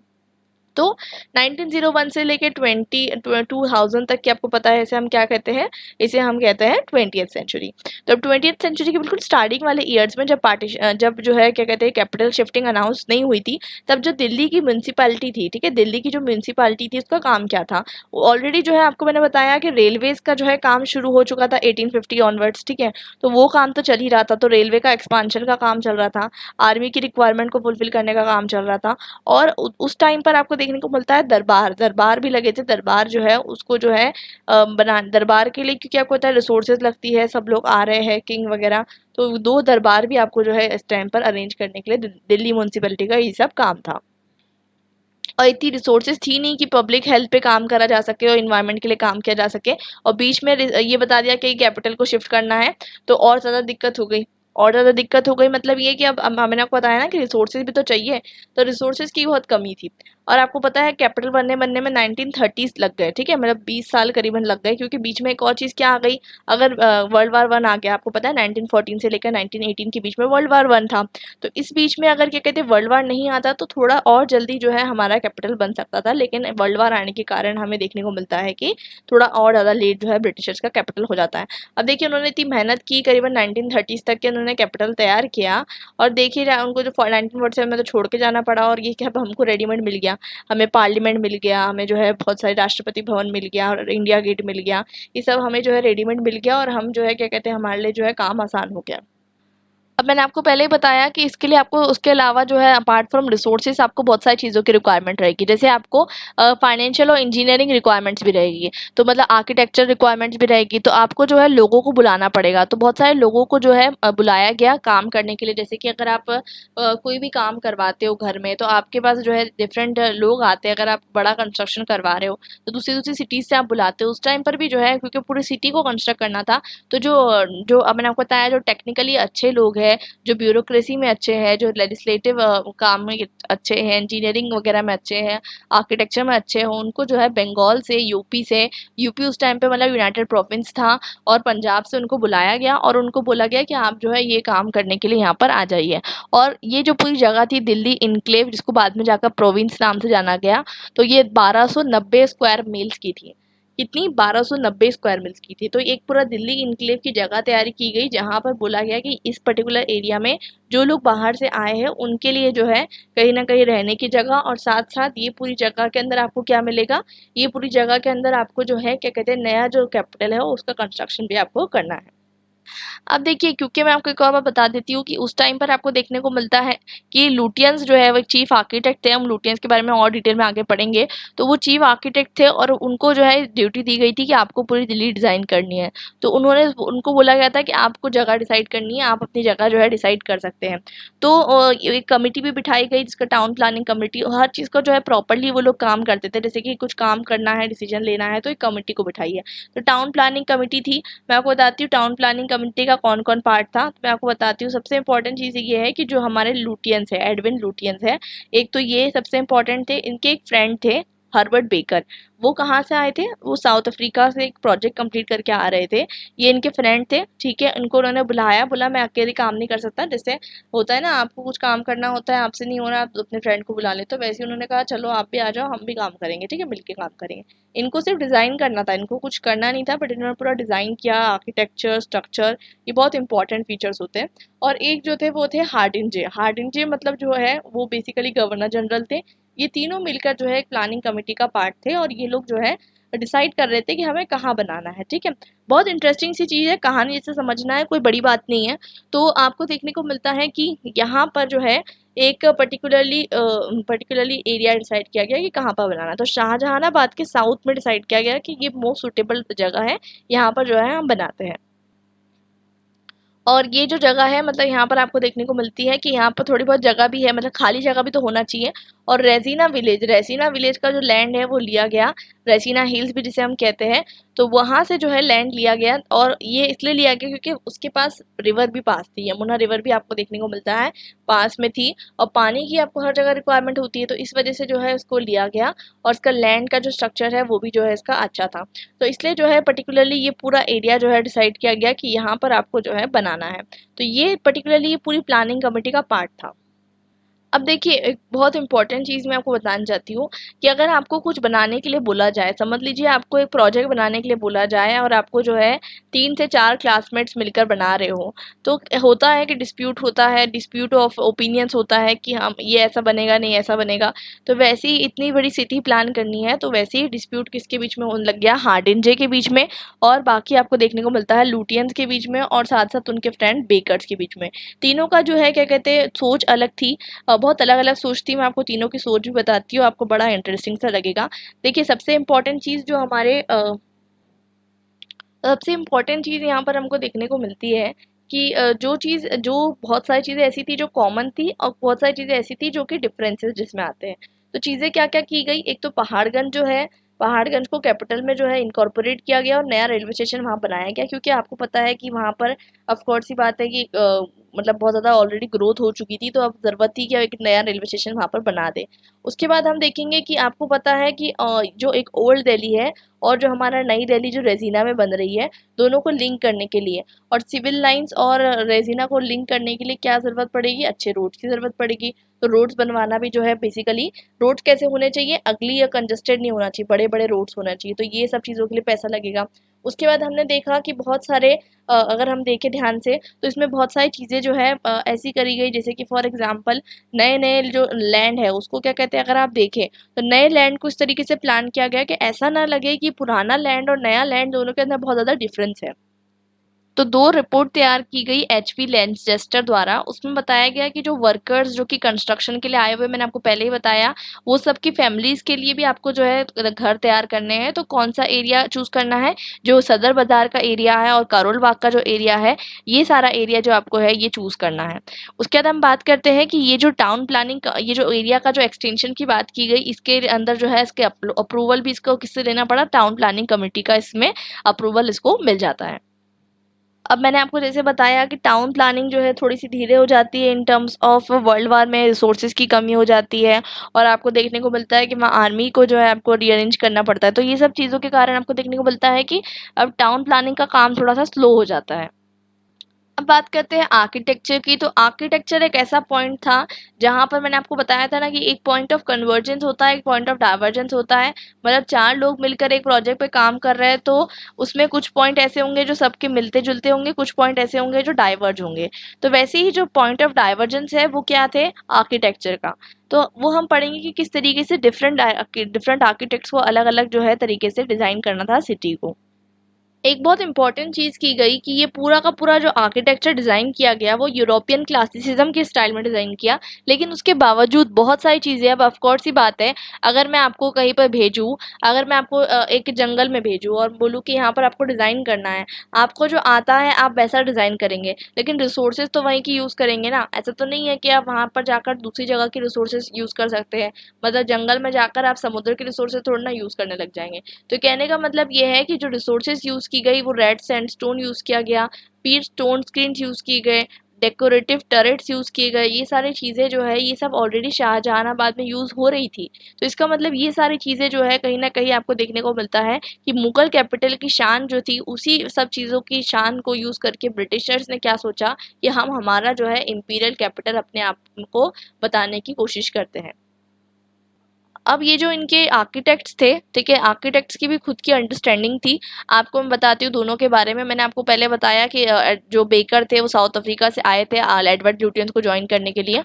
तो 1901 से लेके 2000 तक की आपको पता है इसे हम क्या कहते हैं, इसे हम कहते हैं 20th सेंचुरी। तो अब 20th सेंचुरी के बिल्कुल स्टार्टिंग वाले ईयर्स में जब जो है क्या कहते हैं कैपिटल शिफ्टिंग अनाउंस नहीं हुई थी, तब जो दिल्ली की म्यूनसिपैलिटी थी, ठीक है, दिल्ली की जो म्यूनसिपैलिटी थी उसका काम क्या था। ऑलरेडी जो है आपको मैंने बताया कि रेलवेज का जो है काम शुरू हो चुका था 1850 ऑनवर्ड्स, ठीक है। तो वो काम तो चल ही रहा था, तो रेलवे का एक्सपांशन का काम चल रहा था, आर्मी की रिक्वायरमेंट को फुलफिल करने का काम चल रहा था। और उस टाइम पर आपको देखने को मिलता है दरबार भी लगे थे। दरबार जो है उसको जो है बना दरबार के लिए, क्योंकि आपको पता है रिसोर्सेज लगती है, सब लोग आ रहे हैं किंग वगैरह, तो 2 दरबार भी आपको जो है इस टाइम पर अरेंज करने के लिए दिल्ली म्यूनसिपैलिटी का ये सब काम था। और इतनी रिसोर्सेज थी नहीं कि पब्लिक हेल्थ पे काम करा जा सके और इन्वायरमेंट के लिए काम किया जा सके। और बीच में ये बता दिया कि कैपिटल को शिफ्ट करना है, तो और ज़्यादा दिक्कत हो गई। और ज़्यादा दिक्कत हो गई मतलब ये कि अब मैंने आपको बताया ना कि रिसोर्सेज भी तो चाहिए, तो रिसोर्सेज की बहुत कमी थी। और आपको पता है कैपिटल बनने में 1930s लग गए, ठीक है, मतलब 20 साल करीबन लग गए, क्योंकि बीच में एक और चीज़ क्या आ गई, अगर वर्ल्ड वार 1 आ गया, आपको पता है 1914 से लेकर 1918 के बीच में वर्ल्ड वार 1 था। तो इस बीच में अगर क्या कहते हैं वर्ल्ड वार नहीं आता तो थोड़ा और जल्दी जो है हमारा कैपिटल बन सकता था, लेकिन वर्ल्ड वार आने के कारण हमें देखने को मिलता है कि थोड़ा और ज़्यादा लेट जो है ब्रिटिशर्स का कैपिटल हो जाता है। अब देखिए उन्होंने इतनी मेहनत की, करीबन 1930s तक के उन्होंने कैपिटल तैयार किया, और देखिए उनको जो 1947 में तो छोड़ के जाना पड़ा, और ये कि अब हमको रेडीमेड मिल गया, हमें पार्लियामेंट मिल गया, हमें जो है बहुत सारे राष्ट्रपति भवन मिल गया और इंडिया गेट मिल गया, ये सब हमें जो है रेडीमेड मिल गया, और हम जो है क्या कहते हैं हमारे लिए जो है काम आसान हो गया। अब मैंने आपको पहले ही बताया कि इसके लिए आपको उसके अलावा जो है अपार्ट फ्रॉम रिसोर्सेज आपको बहुत सारी चीज़ों की रिक्वायरमेंट रहेगी, जैसे आपको फाइनेंशियल और इंजीनियरिंग रिक्वायरमेंट्स भी रहेगी, तो मतलब आर्किटेक्चर रिक्वायरमेंट्स भी रहेगी, तो आपको जो है लोगों को बुलाना पड़ेगा। तो बहुत सारे लोगों को जो है बुलाया गया काम करने के लिए, जैसे कि अगर आप कोई भी काम करवाते हो घर में, तो आपके पास जो है डिफरेंट लोग आते हैं। अगर आप बड़ा कंस्ट्रक्शन करवा रहे हो तो दूसरी दूसरी सिटीज़ से आप बुलाते हो। उस टाइम पर भी जो है क्योंकि पूरी सिटी को कंस्ट्रक्ट करना था, तो जो जो अब मैंने आपको बताया जो टेक्निकली अच्छे लोग हैं, जो ब्यूरोक्रेसी में अच्छे हैं, जो लेजिस्लेटिव काम में अच्छे हैं, इंजीनियरिंग वगैरह में अच्छे हैं, आर्किटेक्चर में अच्छे हैं, उनको जो है बंगाल से, यूपी से, यूपी उस टाइम पे मतलब यूनाइटेड प्रोविंस था, और पंजाब से उनको बुलाया गया और उनको बोला गया कि आप जो है ये काम करने के लिए यहाँ पर आ जाइए। और ये जो पूरी जगह थी दिल्ली इनक्लेव, जिसको बाद में जाकर प्रोविंस नाम से जाना गया, तो ये 1290 स्क्वायर मील्स की थी। कितनी? 1290 स्क्वायर मील्स की थी। तो एक पूरा दिल्ली इनक्लेव की जगह तैयारी की गई, जहाँ पर बोला गया कि इस पर्टिकुलर एरिया में जो लोग बाहर से आए हैं उनके लिए जो है कहीं ना कहीं रहने की जगह, और साथ साथ ये पूरी जगह के अंदर आपको क्या मिलेगा, ये पूरी जगह के अंदर आपको जो है क्या कहते हैं नया जो कैपिटल है उसका कंस्ट्रक्शन भी आपको करना है। अब देखिए, क्योंकि मैं आपको एक और बात बता देती हूँ कि उस टाइम पर आपको देखने को मिलता है कि लुटियंस जो है वो चीफ आर्किटेक्ट थे। हम लुटियंस के बारे में और डिटेल में आगे पढ़ेंगे। तो वो चीफ आर्किटेक्ट थे और उनको जो है ड्यूटी दी गई थी कि आपको पूरी दिल्ली डिज़ाइन करनी है। तो उन्होंने उनको बोला गया था कि आपको जगह डिसाइड करनी है, आप अपनी जगह जो है डिसाइड कर सकते हैं। तो एक कमेटी भी बिठाई गई जिसका टाउन प्लानिंग कमेटी, हर चीज़ का जो है प्रॉपरली वो लोग काम करते थे। जैसे कि कुछ काम करना है, डिसीजन लेना है, तो एक कमेटी को बिठाई है। तो टाउन प्लानिंग कमेटी थी। मैं आपको बताती हूँ टाउन प्लानिंग कमेटी का कौन कौन पार्ट था। तो मैं आपको बताती हूँ, सबसे इंपॉर्टेंट चीज़ ये है कि जो हमारे लुटियंस है, एडविन लुटियंस है, एक तो ये सबसे इंपॉर्टेंट थे। इनके एक फ्रेंड थे हर्बर्ट बेकर। वो कहाँ से आए थे? वो साउथ अफ्रीका से एक प्रोजेक्ट कंप्लीट करके आ रहे थे। ये इनके फ्रेंड थे, ठीक है। इनको उन्होंने बुलाया, बोला मैं अकेले काम नहीं कर सकता, जैसे होता है ना आपको कुछ काम करना होता है, आपसे नहीं हो रहा, आप अपने फ्रेंड को बुला ले। तो वैसे ही उन्होंने कहा चलो आप भी आ जाओ, हम भी काम करेंगे, ठीक है, मिलके काम करेंगे। इनको सिर्फ डिज़ाइन करना था, इनको कुछ करना नहीं था, बट इन्होंने पूरा डिज़ाइन किया, आर्किटेक्चर, स्ट्रक्चर, ये बहुत इंपॉर्टेंट फीचर्स होते हैं। और एक जो थे वो थे हार्डिंजे। हार्डिंजे मतलब जो है वो बेसिकली गवर्नर जनरल थे। ये तीनों मिलकर जो है एक प्लानिंग कमेटी का पार्ट थे, और ये लोग जो है डिसाइड कर रहे थे कि हमें कहाँ बनाना है, ठीक है। बहुत इंटरेस्टिंग सी चीज़ है, कहानी जैसे समझना है, कोई बड़ी बात नहीं है। तो आपको देखने को मिलता है कि यहाँ पर जो है एक पर्टिकुलरली एरिया डिसाइड किया गया कि कहाँ पर बनाना है। तो शाहजहानाबाद के साउथ में डिसाइड किया गया कि ये मोस्ट सुटेबल जगह है, यहाँ पर जो है हम बनाते हैं। और ये जो जगह है मतलब यहाँ पर आपको देखने को मिलती है कि यहाँ पर थोड़ी बहुत जगह भी है, मतलब खाली जगह भी तो होना चाहिए। और रेसिना विलेज का जो लैंड है वो लिया गया, रेसिना हिल्स भी जिसे हम कहते हैं, तो वहाँ से जो है लैंड लिया गया। और ये इसलिए लिया गया क्योंकि उसके पास रिवर भी पास थी, यमुना रिवर भी आपको देखने को मिलता है पास में थी, और पानी की आपको हर जगह रिक्वायरमेंट होती है, तो इस वजह से जो है उसको लिया गया। और इसका लैंड का जो स्ट्रक्चर है वो भी जो है इसका अच्छा था, तो इसलिए जो है पर्टिकुलरली ये पूरा एरिया जो है डिसाइड किया गया कि यहाँ पर आपको जो है बनाना है। तो ये पर्टिकुलरली ये पूरी प्लानिंग कमेटी का पार्ट था। अब देखिए एक बहुत इंपॉर्टेंट चीज़ मैं आपको बताना चाहती हूँ कि अगर आपको कुछ बनाने के लिए बोला जाए, समझ लीजिए आपको एक प्रोजेक्ट बनाने के लिए बोला जाए और आपको जो है 3 से 4 क्लासमेट्स मिलकर बना रहे हो, तो होता है कि डिस्प्यूट होता है, डिस्प्यूट ऑफ ओपिनियंस होता है कि हम ये ऐसा बनेगा नहीं ऐसा बनेगा। तो वैसे ही इतनी बड़ी सिटी प्लान करनी है, तो वैसे ही डिस्प्यूट किसके बीच में होने लग गया, हार्डिंजे के बीच में, और बाकी आपको देखने को मिलता है लुटियंस के बीच में, और साथ साथ उनके फ्रेंड बेकर्स के बीच में। तीनों का जो है क्या कहते हैं सोच अलग थी, बहुत अलग अलग सोच थी। मैं आपको तीनों की सोच भी बताती हूँ, आपको बड़ा इंटरेस्टिंग सा लगेगा। देखिए सबसे इम्पोर्टेंट चीज़ जो हमारे सबसे इम्पोर्टेंट चीज़ यहाँ पर हमको देखने को मिलती है कि जो बहुत सारी चीज़ें ऐसी थी जो कॉमन थी, और बहुत सारी चीज़ें ऐसी थी जो कि डिफरेंसेस जिसमें आते हैं। तो चीज़ें क्या क्या की गई, एक तो पहाड़गंज जो है, पहाड़गंज को कैपिटल में जो है इनकॉर्पोरेट किया गया और नया रेलवे स्टेशन वहाँ बनाया गया, क्योंकि आपको पता है कि वहाँ पर ऑफ कोर्स ही बात है कि मतलब बहुत ज़्यादा ऑलरेडी ग्रोथ हो चुकी थी, तो अब ज़रूरत थी कि एक नया रेलवे स्टेशन वहाँ पर बना दे। उसके बाद हम देखेंगे कि आपको पता है कि जो एक ओल्ड दिल्ली है और जो हमारा नई दिल्ली जो रेजिना में बन रही है, दोनों को लिंक करने के लिए और सिविल लाइंस और रेजिना को लिंक करने के लिए क्या ज़रूरत पड़ेगी, अच्छे रोड्स की ज़रूरत पड़ेगी। तो रोड्स बनवाना भी जो है बेसिकली, रोड्स कैसे होने चाहिए, अगली या कंजस्टेड नहीं होना चाहिए, बड़े बड़े रोड्स होना चाहिए, तो ये सब चीज़ों के लिए पैसा लगेगा। उसके बाद हमने देखा कि बहुत सारे अगर हम देखें ध्यान से तो इसमें बहुत सारी चीज़ें जो है ऐसी करी गई, जैसे कि फॉर एग्जांपल नए नए जो लैंड है उसको क्या कहते हैं, अगर आप देखें तो नए लैंड को इस तरीके से प्लान किया गया कि ऐसा ना लगे कि पुराना लैंड और नया लैंड दोनों के अंदर बहुत ज़्यादा डिफरेंस है। तो 2 रिपोर्ट तैयार की गई एचपी लैंचेस्टर द्वारा, उसमें बताया गया कि जो वर्कर्स जो कि कंस्ट्रक्शन के लिए आए हुए, मैंने आपको पहले ही बताया, वो सब की फैमिलीज़ के लिए भी आपको जो है घर तैयार करने हैं, तो कौन सा एरिया चूज़ करना है, जो सदर बाज़ार का एरिया है और करोल बाग का जो एरिया है, ये सारा एरिया जो आपको है ये चूज़ करना है। उसके बाद हम बात करते हैं कि ये जो टाउन प्लानिंग का ये जो एरिया का जो एक्सटेंशन की बात की गई, इसके अंदर जो है इसके अप्रूवल भी इसको किससे लेना पड़ा, टाउन प्लानिंग कमेटी का इसमें अप्रूवल इसको मिल जाता है। अब मैंने आपको जैसे बताया कि टाउन प्लानिंग जो है थोड़ी-सी धीरे हो जाती है in terms of world war में रिसोर्सेज़ की कमी हो जाती है, और आपको देखने को मिलता है कि वहाँ आर्मी को जो है आपको रीअरेंज करना पड़ता है। तो ये सब चीज़ों के कारण आपको देखने को मिलता है कि अब टाउन प्लानिंग का काम थोड़ा-सा स्लो हो जाता है। अब बात करते हैं आर्किटेक्चर की। तो आर्किटेक्चर एक ऐसा पॉइंट था जहाँ पर मैंने आपको बताया था ना कि एक पॉइंट ऑफ कन्वर्जेंस होता है, एक पॉइंट ऑफ डाइवर्जेंस होता है। मतलब 4 लोग मिलकर एक प्रोजेक्ट पे काम कर रहे हैं, तो उसमें कुछ पॉइंट ऐसे होंगे जो सबके मिलते-जुलते होंगे, कुछ पॉइंट ऐसे होंगे जो डाइवर्ज होंगे। तो वैसे ही जो पॉइंट ऑफ डाइवर्जेंस है वो क्या थे, आर्किटेक्चर का। तो वो हम पढ़ेंगे कि किस तरीके से डिफरेंट आर्किटेक्ट्स को अलग-अलग जो है तरीके से डिज़ाइन करना था सिटी को। एक बहुत इंपॉर्टेंट चीज़ की गई कि ये पूरा का पूरा जो आर्किटेक्चर डिज़ाइन किया गया वो यूरोपियन क्लासिसिज्म के स्टाइल में डिज़ाइन किया, लेकिन उसके बावजूद बहुत सारी चीज़ें, अब ऑफ कोर्स ही बात है, अगर मैं आपको कहीं पर भेजूँ, अगर मैं आपको एक जंगल में भेजूँ और बोलूँ कि यहाँ पर आपको डिज़ाइन करना है, आपको जो आता है आप वैसा डिज़ाइन करेंगे, लेकिन रिसोर्सेज तो वहीं की यूज़ करेंगे ना। ऐसा तो नहीं है कि आप वहाँ पर जाकर दूसरी जगह की रिसोर्सेज यूज़ कर सकते हैं, मतलब जंगल में जाकर आप समुद्र के रिसोर्सेज थोड़ा ना यूज़ करने लग जाएंगे। तो कहने का मतलब ये है कि जो रिसोर्सेज यूज़ की गई वो रेड सैंडस्टोन यूज़ किया गया, पीच स्टोन स्क्रीन्स यूज़ किए गए, डेकोरेटिव टरेट्स यूज़ किए गए, ये सारी चीज़ें जो है ये सब ऑलरेडी शाहजहानाबाद में यूज़ हो रही थी। तो इसका मतलब ये सारी चीज़ें जो है कहीं ना कहीं आपको देखने को मिलता है कि मुगल कैपिटल की शान जो थी उसी सब चीज़ों की शान को यूज़ करके ब्रिटिशर्स ने क्या सोचा कि हम हमारा जो है इम्पीरियल कैपिटल अपने आप को बताने की कोशिश करते हैं। अब ये जो इनके आर्किटेक्ट्स थे, ठीक है, आर्किटेक्ट्स की भी खुद की अंडरस्टैंडिंग थी। आपको मैं बताती हूँ दोनों के बारे में। मैंने आपको पहले बताया कि जो बेकर थे वो साउथ अफ्रीका से आए थे एडवर्ड ल्यूटियंस को ज्वाइन करने के लिए।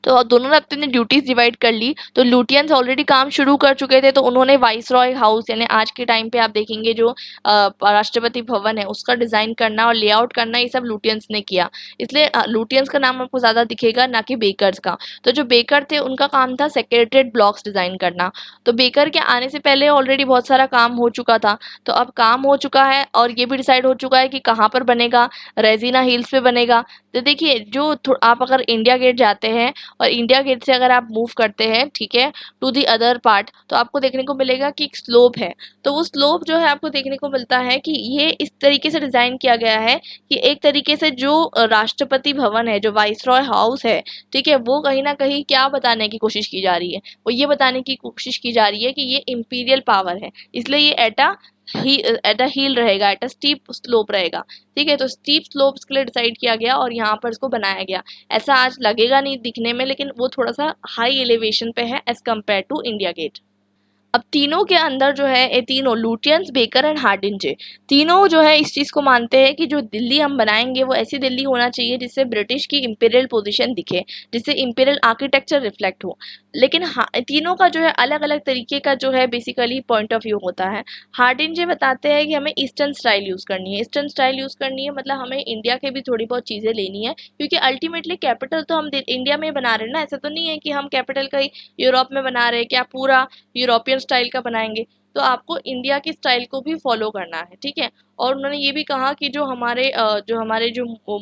तो दोनों ने अपनी ड्यूटीज डिवाइड कर ली। तो लुटियंस ऑलरेडी काम शुरू कर चुके थे, तो उन्होंने वाइसरॉय हाउस यानी आज के टाइम पे आप देखेंगे जो राष्ट्रपति भवन है उसका डिजाइन करना और लेआउट करना, ये सब लुटियंस ने किया। इसलिए लुटियंस का नाम आपको ज्यादा दिखेगा, ना कि बेकर्स का। तो जो बेकर थे उनका काम था सेक्रेटरीट ब्लॉक्स डिजाइन करना। तो बेकर के आने से पहले ऑलरेडी बहुत सारा काम हो चुका था। तो अब काम हो चुका है और ये भी डिसाइड हो चुका है कि कहाँ पर बनेगा, रेजिना हिल्स पे बनेगा। तो देखिए जो आप अगर इंडिया गेट जाते हैं और इंडिया गेट से अगर आप मूव करते हैं, ठीक है, टू दी अदर पार्ट, तो आपको देखने को मिलेगा कि एक स्लोप है। तो वो स्लोप जो है आपको देखने को मिलता है कि ये इस तरीके से डिजाइन किया गया है कि एक तरीके से जो राष्ट्रपति भवन है, जो वाइसरॉय हाउस है, ठीक है, वो कहीं ना कहीं क्या बताने की कोशिश की जा रही है, वो ये बताने की कोशिश की जा रही है कि ये इंपीरियल पावर है, इसलिए ये एट अ हील रहेगा, एट अ स्टीप स्लोप रहेगा। ठीक है, तो स्टीप स्लोप्स के लिए डिसाइड किया गया और यहाँ पर इसको बनाया गया। ऐसा आज लगेगा नहीं दिखने में, लेकिन वो थोड़ा सा हाई एलिवेशन पे है as compared to India Gate. अब तीनों के अंदर जो है, ये तीनों लुटियंस, बेकर एंड हार्डिंजे, तीनों जो है इस चीज़ को मानते हैं कि जो दिल्ली हम बनाएंगे वो ऐसी दिल्ली होना चाहिए जिससे ब्रिटिश की इंपीरियल पोजीशन दिखे, जिससे इंपीरियल आर्किटेक्चर रिफ्लेक्ट हो। लेकिन तीनों का जो है अलग अलग तरीके का जो है बेसिकली पॉइंट ऑफ व्यू होता है। हार्डिंजे बताते हैं कि हमें ईस्टर्न स्टाइल यूज़ करनी है। ईस्टर्न स्टाइल यूज़ करनी है मतलब हमें इंडिया के भी थोड़ी बहुत चीज़ें लेनी है, क्योंकि अल्टीमेटली कैपिटल तो हम इंडिया में बना रहे हैं ना। ऐसा तो नहीं है कि हम कैपिटल कहीं यूरोप में बना रहे हैं, क्या पूरा यूरोपियन स्टाइल का बनाएंगे। तो आपको इंडिया की स्टाइल को भी फॉलो करना है, ठीक है। और उन्होंने ये भी कहा कि जो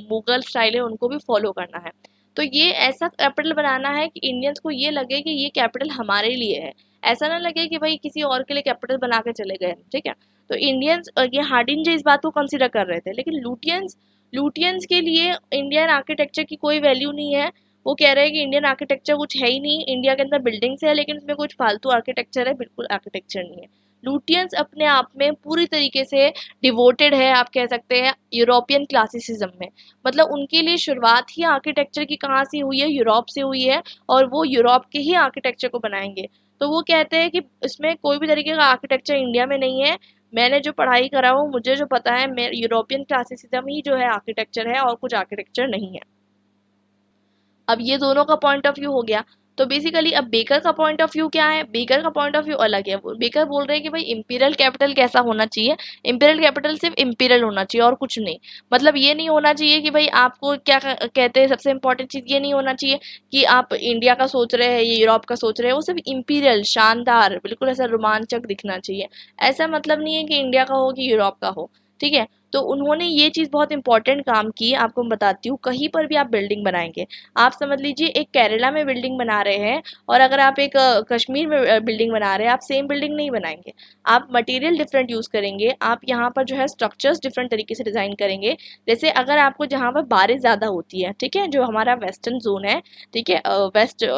मुगल स्टाइल है उनको भी फॉलो करना है। तो ये ऐसा कैपिटल बनाना है कि इंडियंस को ये लगे कि ये कैपिटल हमारे लिए है, ऐसा ना लगे कि भाई किसी और के लिए कैपिटल बना के चले गए, ठीक है। तो इंडियंस, ये हार्डिंजे इस बात को कंसिडर कर रहे थे, लेकिन लुटियंस लुटियंस के लिए इंडियन आर्किटेक्चर की कोई वैल्यू नहीं है। वो कह रहे हैं कि इंडियन आर्किटेक्चर कुछ है ही नहीं, इंडिया के अंदर बिल्डिंग्स है लेकिन उसमें कुछ फालतू आर्किटेक्चर है, बिल्कुल आर्किटेक्चर नहीं है। लुटियंस अपने आप में पूरी तरीके से डिवोटेड है, आप कह सकते हैं, यूरोपियन क्लासिसिज्म में। मतलब उनके लिए शुरुआत ही आर्किटेक्चर की कहाँ से हुई है, यूरोप से हुई है, और वो यूरोप के ही आर्किटेक्चर को बनाएंगे। तो वो कहते हैं कि इसमें कोई भी तरीके का आर्किटेक्चर इंडिया में नहीं है। मैंने जो पढ़ाई करा हूँ, मुझे जो पता है, मैं यूरोपियन क्लासिसिज्म ही जो है आर्किटेक्चर है, और कुछ आर्किटेक्चर नहीं है। अब ये दोनों का पॉइंट ऑफ व्यू हो गया। तो बेसिकली अब बेकर का पॉइंट ऑफ व्यू क्या है, बेकर का पॉइंट ऑफ व्यू अलग है। बेकर बोल रहे हैं कि भाई इंपीरियल कैपिटल कैसा होना चाहिए, इंपीरियल कैपिटल सिर्फ इंपीरियल होना चाहिए और कुछ नहीं। मतलब ये नहीं होना चाहिए कि भाई आपको क्या कहते हैं, सबसे इंपॉर्टेंट चीज़ ये नहीं होना चाहिए कि आप इंडिया का सोच रहे हैं, ये यूरोप का सोच रहे हैं। वो सिर्फ इंपीरियल, शानदार, बिल्कुल ऐसा रोमांचक दिखना चाहिए। ऐसा मतलब नहीं है कि इंडिया का हो कि यूरोप का हो, ठीक है। तो उन्होंने ये चीज़ बहुत इंपॉर्टेंट काम की। आपको मैं बताती हूँ, कहीं पर भी आप बिल्डिंग बनाएंगे, आप समझ लीजिए एक केरला में बिल्डिंग बना रहे हैं और अगर आप एक कश्मीर में बिल्डिंग बना रहे हैं, आप सेम बिल्डिंग नहीं बनाएंगे। आप मटेरियल डिफरेंट यूज़ करेंगे, आप यहाँ पर जो है स्ट्रक्चर्स डिफरेंट तरीके से डिज़ाइन करेंगे। जैसे अगर आपको जहाँ पर बारिश ज़्यादा होती है, ठीक है, जो हमारा वेस्टर्न जोन है, ठीक है,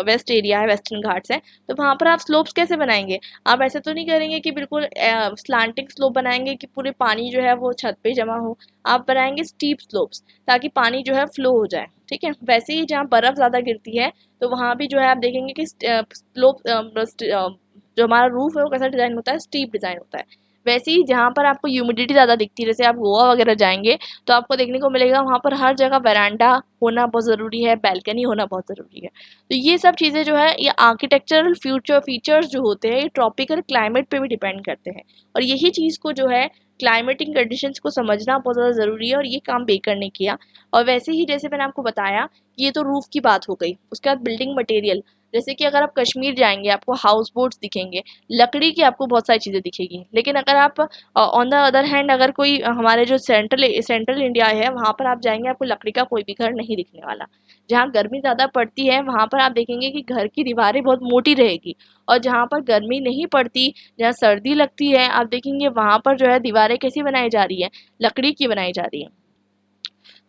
वेस्ट एरिया है, वेस्टर्न घाट्स है, तो वहाँ पर आप स्लोप्स कैसे बनाएंगे। आप ऐसे तो नहीं करेंगे कि बिल्कुल स्लांटिंग स्लोप बनाएंगे कि पूरे पानी जो है वो छत पे जमा हो। आप बनाएंगे स्टीप स्लोप्स ताकि पानी जो है फ्लो हो जाए, ठीक है। वैसे ही जहाँ बर्फ़ ज़्यादा गिरती है तो वहाँ भी जो है आप देखेंगे कि स्लोप, जो हमारा रूफ है वो कैसा डिज़ाइन होता है, स्टीप डिज़ाइन होता है। वैसे ही जहाँ पर आपको ह्यूमिडिटी ज़्यादा दिखती है, जैसे आप गोवा वगैरह जाएंगे तो आपको देखने को मिलेगा वहाँ पर हर जगह वरांडा होना बहुत ज़रूरी है, बैल्कनी होना बहुत ज़रूरी है। तो ये सब चीज़ें जो है, ये आर्किटेक्चरल फीचर्स जो होते हैं, ये ट्रॉपिकल क्लाइमेट पे भी डिपेंड करते हैं। और यही चीज़ को जो है क्लाइमेटिक कंडीशंस को समझना बहुत ज़्यादा ज़रूरी है, और ये काम बेकर ने किया। और वैसे ही जैसे मैंने आपको बताया कि ये तो रूफ़ की बात हो गई, उसके बाद बिल्डिंग मटेरियल। जैसे कि अगर आप कश्मीर जाएंगे आपको हाउस बोट्स दिखेंगे, लकड़ी की आपको बहुत सारी चीज़ें दिखेगी। लेकिन अगर आप ऑन द अदर हैंड अगर कोई हमारे जो सेंट्रल इंडिया है वहाँ पर आप जाएंगे, आपको लकड़ी का कोई भी घर नहीं दिखने वाला। जहाँ गर्मी ज़्यादा पड़ती है वहाँ पर आप देखेंगे कि घर की दीवारें बहुत मोटी रहेगी, और जहाँ पर गर्मी नहीं पड़ती, जहाँ सर्दी लगती है, आप देखेंगे वहाँ पर जो है दीवारें कैसी बनाई जा रही है, लकड़ी की बनाई जा रही है।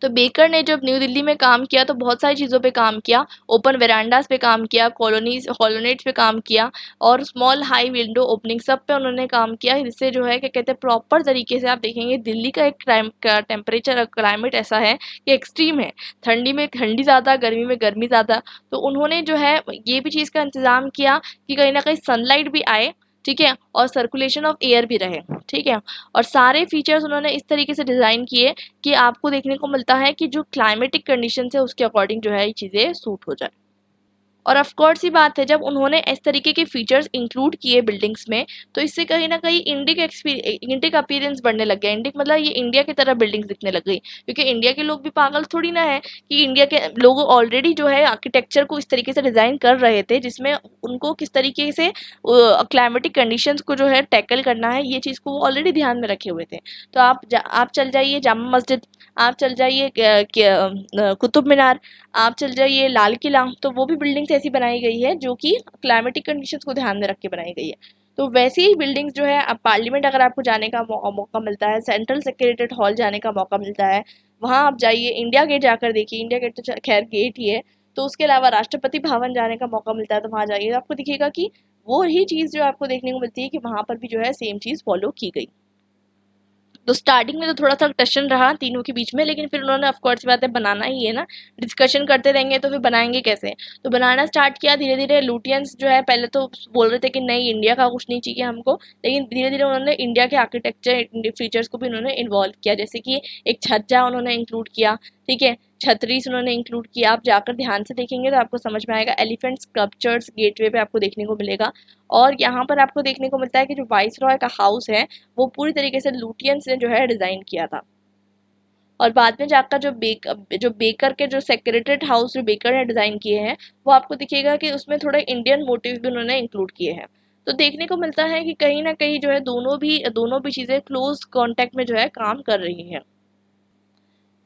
तो बेकर ने जब न्यू दिल्ली में काम किया तो बहुत सारी चीज़ों पे काम किया, ओपन वेरांडास पे काम किया, कॉलोनीज पे काम किया, और स्मॉल हाई विंडो ओपनिंग सब पे उन्होंने काम किया, जिससे जो है क्या कहते हैं प्रॉपर तरीके से आप देखेंगे दिल्ली का एक टेम्परेचर क्लाइमेट ऐसा है कि एक्सट्रीम है, ठंडी में ठंडी ज़्यादा, गर्मी में गर्मी ज़्यादा। तो उन्होंने जो है ये भी चीज़ का इंतज़ाम किया कि कहीं ना कहीं सनलाइट भी आए, ठीक है, और सर्कुलेशन ऑफ एयर भी रहे, ठीक है। और सारे फीचर्स उन्होंने इस तरीके से डिज़ाइन किए कि आपको देखने को मिलता है कि जो क्लाइमेटिक कंडीशन है उसके अकॉर्डिंग जो है ये चीज़ें सूट हो जाए। और ऑफ कोर्स ही बात है, जब उन्होंने इस तरीके के फीचर्स इंक्लूड किए बिल्डिंग्स में, तो इससे कहीं ना कहीं इंडिक अपीयरेंस बढ़ने लग गया। इंडिक मतलब ये इंडिया की तरह बिल्डिंग्स दिखने लग गई, क्योंकि इंडिया के लोग भी पागल थोड़ी ना है कि इंडिया के लोग ऑलरेडी जो है आर्किटेक्चर को इस तरीके से डिज़ाइन कर रहे थे जिसमें उनको किस तरीके से क्लाइमेटिक कंडीशंस को जो है टैकल करना है, ये चीज़ को वो ऑलरेडी ध्यान में रखे हुए थे। तो आप चल जाइए जामा मस्जिद, आप चल जाइए कुतुब मीनार, आप चल जाइए लाल किला, तो वो भी बिल्डिंग्स ऐसी बनाई गई है जो कि क्लाइमेटिक कंडीशंस को ध्यान में रख के बनाई गई है। तो वैसे ही बिल्डिंग्स जो है, अब पार्लियामेंट अगर आपको जाने का मौका मिलता है, सेंट्रल सेक्रेटेरिएट हॉल जाने का मौका मिलता है, वहाँ आप जाइए, इंडिया गेट जाकर देखिए, इंडिया गेट तो खैर गेट ही है। तो उसके अलावा राष्ट्रपति भवन जाने का मौका मिलता है तो वहाँ जाइए, तो आपको दिखेगा कि वो ही चीज़ जो आपको देखने को मिलती है कि वहाँ पर भी जो है सेम चीज़ फॉलो की गई। तो स्टार्टिंग में तो थोड़ा सा टेंशन रहा तीनों के बीच में, लेकिन फिर उन्होंने ऑफ कोर्स बात है बनाना ही है ना, डिस्कशन करते रहेंगे तो फिर बनाएंगे कैसे। तो बनाना स्टार्ट किया धीरे धीरे। लुटियंस जो है पहले तो बोल रहे थे कि नहीं इंडिया का कुछ नहीं चाहिए हमको, लेकिन धीरे धीरे उन्होंने इंडिया के आर्किटेक्चर फीचर्स को भी उन्होंने इन्वॉल्व किया, जैसे कि एक छज्जा उन्होंने इंक्लूड किया, ठीक है, छतरी से उन्होंने इंक्लूड किया। आप जाकर ध्यान से देखेंगे तो आपको समझ में आएगा। एलिफेंट स्कल्पचर्स गेटवे पे आपको देखने को मिलेगा। और यहाँ पर आपको देखने को मिलता है कि जो वाइस रॉय का हाउस है वो पूरी तरीके से लुटियंस ने जो है डिज़ाइन किया था। और बाद में जाकर जो बेकर के जो सेक्रेटेरिएट हाउस जो बेकर ने डिज़ाइन किए हैं, वो आपको दिखेगा कि उसमें थोड़े इंडियन मोटिव भी उन्होंने इंक्लूड किए हैं। तो देखने को मिलता है कि कहीं ना कहीं जो है दोनों भी चीज़ें क्लोज कांटेक्ट में जो है काम कर रही हैं।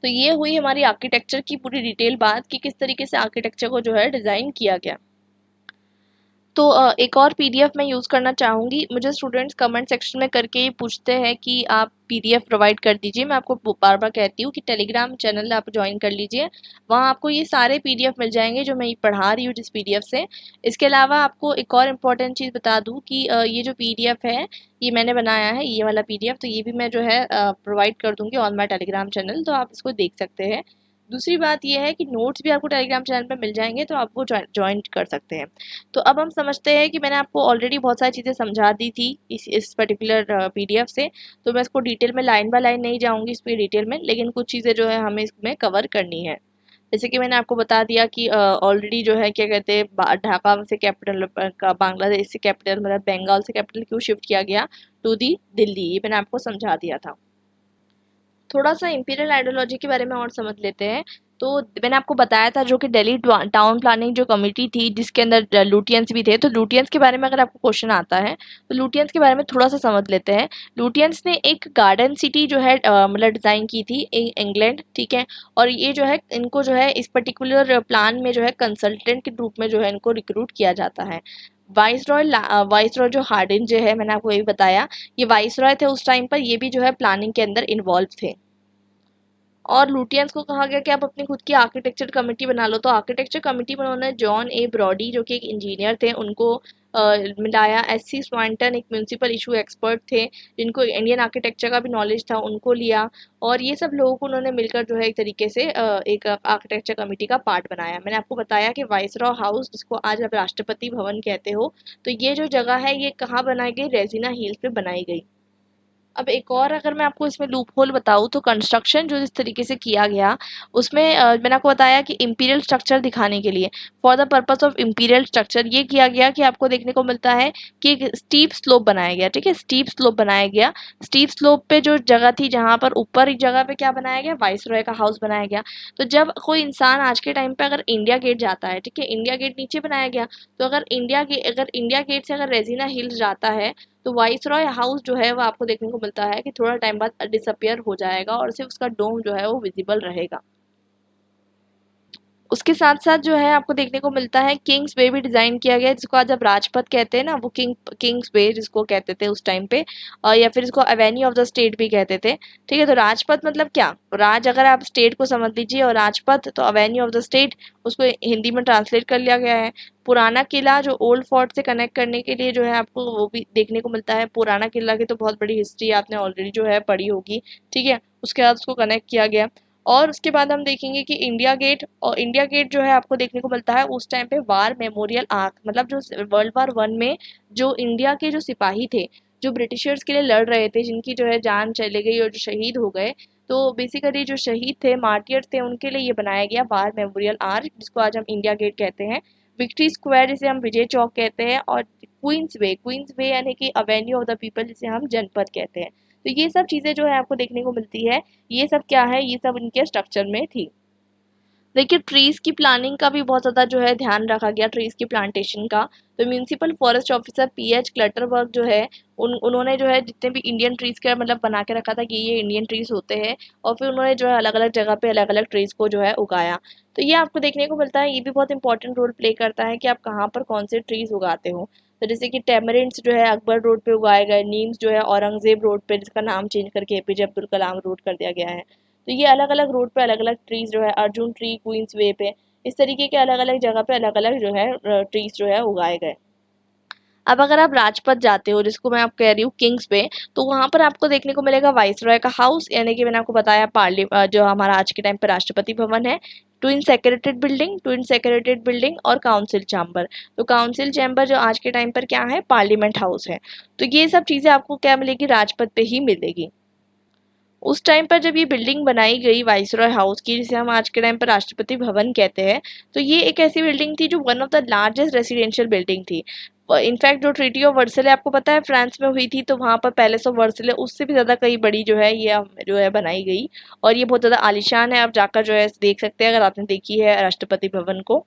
तो ये हुई हमारी आर्किटेक्चर की पूरी डिटेल बात कि किस तरीके से आर्किटेक्चर को जो है डिज़ाइन किया गया। तो एक और पीडीएफ मैं यूज़ करना चाहूँगी। मुझे स्टूडेंट्स कमेंट सेक्शन में करके ये पूछते हैं कि आप पीडीएफ प्रोवाइड कर दीजिए। मैं आपको बार बार कहती हूँ कि टेलीग्राम चैनल आप ज्वाइन कर लीजिए, वहाँ आपको ये सारे पीडीएफ मिल जाएंगे जो मैं पढ़ा रही हूँ जिस पीडीएफ से। इसके अलावा आपको एक और इम्पॉर्टेंट चीज़ बता दूँ कि ये जो पीडीएफ है ये मैंने बनाया है, ये वाला पीडीएफ, तो ये भी मैं जो है प्रोवाइड कर दूँगी ऑन माई टेलीग्राम चैनल, तो आप इसको देख सकते हैं। दूसरी बात यह है कि नोट्स भी आपको टेलीग्राम चैनल पर मिल जाएंगे, तो आप वो ज्वाइन कर सकते हैं। तो अब हम समझते हैं कि मैंने आपको ऑलरेडी बहुत सारी चीज़ें समझा दी थी इस पर्टिकुलर पीडीएफ से, तो मैं इसको डिटेल में लाइन बाय लाइन नहीं जाऊंगी इस पर डिटेल में, लेकिन कुछ चीज़ें जो है हमें इसमें कवर करनी है। जैसे कि मैंने आपको बता दिया कि ऑलरेडी जो है क्या कहते हैं ढाका से कैपिटल का बांग्लादेश से कैपिटल मतलब बंगाल से कैपिटल क्यों शिफ्ट किया गया टू दी दिल्ली, ये मैंने आपको समझा दिया था। थोड़ा सा इंपीरियल आइडियोलॉजी के बारे में और समझ लेते हैं। तो मैंने आपको बताया था जो कि दिल्ली टाउन प्लानिंग जो कमेटी थी जिसके अंदर लुटियंस भी थे, तो लुटियंस के बारे में अगर आपको क्वेश्चन आता है तो लुटियंस के बारे में थोड़ा सा समझ लेते हैं। लुटियंस ने एक गार्डन सिटी जो है मतलब डिज़ाइन की थी इंग्लैंड, ठीक है, और ये जो है इनको जो है इस पर्टिकुलर प्लान में जो है कंसल्टेंट के रूप में जो है इनको रिक्रूट किया जाता है। वाइस रॉय जो हार्डिन जो है मैंने आपको यही बताया, ये वाइस रॉय थे उस टाइम पर, ये भी जो है प्लानिंग के अंदर इन्वॉल्व थे। और लुटियंस को कहा गया कि आप अपनी खुद की आर्किटेक्चर कमेटी बना लो, तो आर्किटेक्चर कमेटी में उन्होंने जॉन ए ब्रॉडी जो कि एक इंजीनियर थे उनको मिलाया। एस सी स्वांटन एक म्यूनसिपल इशू एक्सपर्ट थे जिनको इंडियन आर्किटेक्चर का भी नॉलेज था, उनको लिया, और ये सब लोगों को उन्होंने मिलकर जो है एक तरीके से एक आर्किटेक्चर कमेटी का पार्ट बनाया। मैंने आपको बताया कि वाइसरॉय हाउस जिसको आज आप राष्ट्रपति भवन कहते हो, तो ये जो जगह है ये कहाँ बनाई गई, रेजिना हिल्स पे बनाई गई। अब एक और अगर मैं आपको इसमें लूप होल बताऊँ तो कंस्ट्रक्शन जो इस तरीके से किया गया उसमें मैंने आपको बताया कि इम्पीरियल स्ट्रक्चर दिखाने के लिए for the purpose of imperial structure ये किया गया कि आपको देखने को मिलता है कि एक स्टीप स्लोप बनाया गया, ठीक है, स्टीप स्लोप बनाया गया। स्टीप स्लोप पे जो जगह थी जहाँ पर ऊपर एक जगह पे क्या बनाया गया, वाइसरॉय का हाउस बनाया गया। तो जब कोई इंसान आज के टाइम पे अगर इंडिया गेट जाता है, ठीक है, इंडिया गेट नीचे बनाया गया, तो अगर इंडिया गेट से अगर रेजिना हिल्स जाता है तो वाइसरॉय हाउस जो है वो आपको देखने को मिलता है कि थोड़ा टाइम बाद डिसअपियर हो जाएगा और सिर्फ उसका डोम जो है वो विजिबल रहेगा। उसके साथ साथ जो है आपको देखने को मिलता है किंग्स वे भी डिज़ाइन किया गया है जिसको आज आप राजपथ कहते हैं ना, वो किंग्स वे जिसको कहते थे उस टाइम पे, और या फिर इसको एवेन्यू ऑफ द स्टेट भी कहते थे, ठीक है। तो राजपथ मतलब क्या, राज अगर आप स्टेट को समझ लीजिए और राजपथ तो एवेन्यू ऑफ द स्टेट, उसको हिंदी में ट्रांसलेट कर लिया गया है। पुराना किला जो ओल्ड फोर्ट से कनेक्ट करने के लिए जो है आपको वो भी देखने को मिलता है। पुराना किला की तो बहुत बड़ी हिस्ट्री आपने ऑलरेडी जो है पढ़ी होगी, ठीक है, उसके बाद उसको कनेक्ट किया गया। और उसके बाद हम देखेंगे कि इंडिया गेट जो है आपको देखने को मिलता है उस टाइम पे वार मेमोरियल आर्क, मतलब जो वर्ल्ड वार 1 में जो इंडिया के जो सिपाही थे जो ब्रिटिशर्स के लिए लड़ रहे थे, जिनकी जो है जान चले गई और जो शहीद हो गए, तो बेसिकली जो शहीद थे मार्टियर्स थे उनके लिए ये बनाया गया वार मेमोरियल आर्क जिसको आज हम इंडिया गेट कहते हैं। विक्ट्री स्क्वायर जिसे हम विजय चौक कहते हैं, और क्वींस वे यानी कि अवेन्यू ऑफ द पीपल जिसे हम जनपद कहते हैं। तो ये सब चीज़ें जो है आपको देखने को मिलती है। ये सब क्या है, ये सब इनके स्ट्रक्चर में थी। देखिए ट्रीज़ की प्लानिंग का भी बहुत ज़्यादा जो है ध्यान रखा गया, ट्रीज़ की प्लांटेशन का। तो म्यूनसिपल फॉरेस्ट ऑफिसर पीएच क्लटरबर्ग जो है उन्होंने जो है जितने भी इंडियन ट्रीज़ का मतलब बना के रखा था कि ये इंडियन ट्रीज़ होते हैं, और फिर उन्होंने जो है अलग अलग जगह पे अलग अलग ट्रीज़ को जो है उगाया। तो ये आपको देखने को मिलता है, ये भी बहुत इंपॉर्टेंट रोल प्ले करता है कि आप कहाँ पर कौन से ट्रीज़ उगाते हो। तो जैसे कि टेमरिंड्स जो है अकबर रोड पे उगाए गए, नीम्स जो है औरंगजेब रोड पे, जिसका नाम चेंज करके एपीजे अब्दुल कलाम रोड कर दिया गया है। तो ये अलग अलग रोड पे अलग अलग ट्रीज़ जो है, अर्जुन ट्री क्वींस वे पे, इस तरीके के अलग अलग जगह पे अलग अलग जो है ट्रीज़ जो है उगाए गए। अब अगर आप राजपथ जाते हो, जिसको मैं आप कह रही हूँ किंग्स वे, तो वहाँ पर आपको देखने को मिलेगा वाइसरॉय का हाउस, यानी कि मैंने आपको बताया जो हमारा आज के टाइम पर राष्ट्रपति भवन है, ट्विन सेक्रेटेड बिल्डिंग और काउंसिल चैम्बर। तो काउंसिल चैम्बर जो आज के टाइम पर क्या है, पार्लियामेंट हाउस है। तो ये सब चीज़ें आपको क्या मिलेगी, राजपथ पे ही मिलेगी। उस टाइम पर जब ये बिल्डिंग बनाई गई वाइसरॉय हाउस की, जिसे हम आज के टाइम पर राष्ट्रपति भवन कहते हैं, तो ये एक ऐसी बिल्डिंग थी जो one of the largest residential building थी। इनफैक्ट जो ट्रीटी ऑफ वर्सले आपको पता है फ्रांस में हुई थी, तो वहाँ पर पैलेस ऑफ वर्सले उससे भी ज़्यादा कई बड़ी जो है ये जो है बनाई गई, और ये बहुत ज़्यादा आलीशान है। आप जाकर जो है देख सकते हैं अगर आपने देखी है राष्ट्रपति भवन को।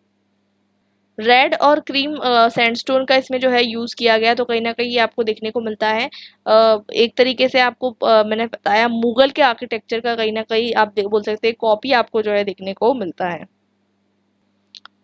रेड और क्रीम सैंडस्टोन का इसमें जो है यूज़ किया गया, तो कहीं ना कहीं ये आपको देखने को मिलता है। एक तरीके से आपको मैंने बताया मुगल के आर्किटेक्चर का कहीं ना कहीं आप बोल सकते हैं कॉपी आपको जो है देखने को मिलता है।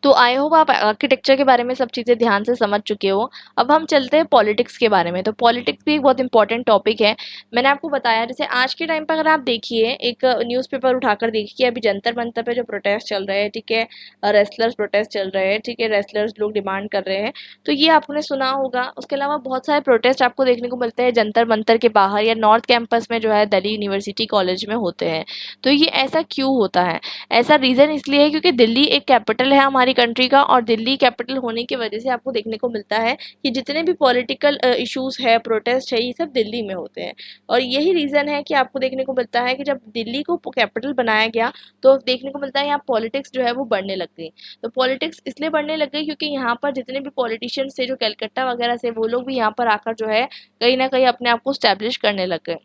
तो आई होप आप आर्किटेक्चर के बारे में सब चीज़ें ध्यान से समझ चुके हो। अब हम चलते हैं पॉलिटिक्स के बारे में। तो पॉलिटिक्स भी एक बहुत इंपॉर्टेंट टॉपिक है। मैंने आपको बताया जैसे आज के टाइम पर अगर आप देखिए, एक न्यूज़पेपर उठाकर देखिए, अभी जंतर मंतर पे जो प्रोटेस्ट चल रहे हैं, ठीक है, रेसलर्स प्रोटेस्ट चल रहे हैं, ठीक है, रेसलर्स लोग डिमांड कर रहे हैं, तो ये आपने सुना होगा। उसके अलावा बहुत सारे प्रोटेस्ट आपको देखने को मिलते हैं जंतर मंतर के बाहर या नॉर्थ कैंपस में जो है दिल्ली यूनिवर्सिटी कॉलेज में होते हैं। तो ये ऐसा क्यों होता है? ऐसा रीज़न इसलिए है क्योंकि दिल्ली एक कैपिटल है हमारी कंट्री का, और दिल्ली कैपिटल होने की वजह से आपको देखने को मिलता है कि जितने भी पॉलिटिकल इश्यूज है, प्रोटेस्ट है, ये सब दिल्ली में होते हैं। और यही रीज़न है कि आपको देखने को मिलता है कि जब दिल्ली को कैपिटल बनाया गया, तो देखने को मिलता है यहाँ पॉलिटिक्स जो है वो बढ़ने लग गई। तो पॉलिटिक्स इसलिए बढ़ने लग गई क्योंकि यहाँ पर जितने भी पॉलिटिशियंस थे जो कलकत्ता वगैरह से, वो लोग भी यहाँ पर आकर जो है कहीं ना कहीं अपने आप को स्टैब्लिश करने लग गए।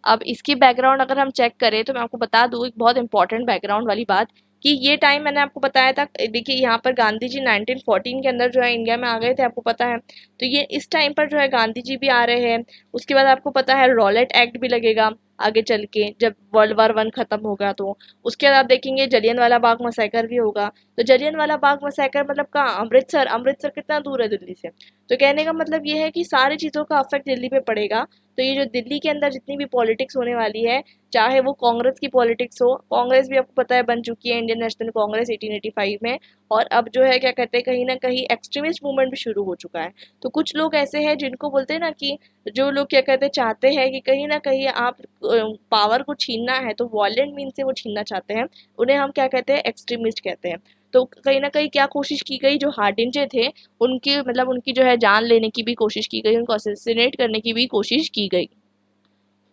अब इसकी बैकग्राउंड अगर हम चेक करें तो मैं आपको बता दूँ एक बहुत इंपॉर्टेंट बैकग्राउंड वाली बात, कि ये टाइम मैंने आपको बताया था। देखिए यहाँ पर गांधी जी 1914 के अंदर जो है इंडिया में आ गए थे, आपको पता है। तो ये इस टाइम पर जो है गांधी जी भी आ रहे हैं। उसके बाद आपको पता है रॉलेट एक्ट भी लगेगा आगे चल के, जब वर्ल्ड वार 1 खत्म होगा। तो उसके बाद आप देखेंगे जलियनवाला बाग मसैकर भी होगा। तो जलियनवाला बाग मसैकर मतलब कहाँ, अमृतसर। अमृतसर कितना दूर है दिल्ली से? तो कहने का मतलब ये है कि सारी चीज़ों का अफेक्ट दिल्ली पे पड़ेगा। तो ये जो दिल्ली के अंदर जितनी भी पॉलिटिक्स होने वाली है, चाहे वो कांग्रेस की पॉलिटिक्स हो, कांग्रेस भी आपको पता है बन चुकी है इंडियन नेशनल कांग्रेस 1885 में, और अब जो है क्या कहते हैं कहीं ना कहीं एक्सट्रीमिस्ट मूवमेंट भी शुरू हो चुका है। तो कुछ लोग ऐसे हैं जिनको बोलते हैं ना कि जो लोग क्या कहते हैं चाहते हैं कि कहीं ना कहीं आप पावर को छीनना है तो वॉयलेंट मीन से वो छीनना चाहते हैं, उन्हें हम क्या कहते हैं, एक्सट्रीमिस्ट कहते हैं। तो कहीं ना कहीं क्या कोशिश की गई, जो हार्डिंजे थे उनकी मतलब उनकी जो है जान लेने की भी कोशिश की गई, उनको असैसिनेट करने की भी कोशिश की गई।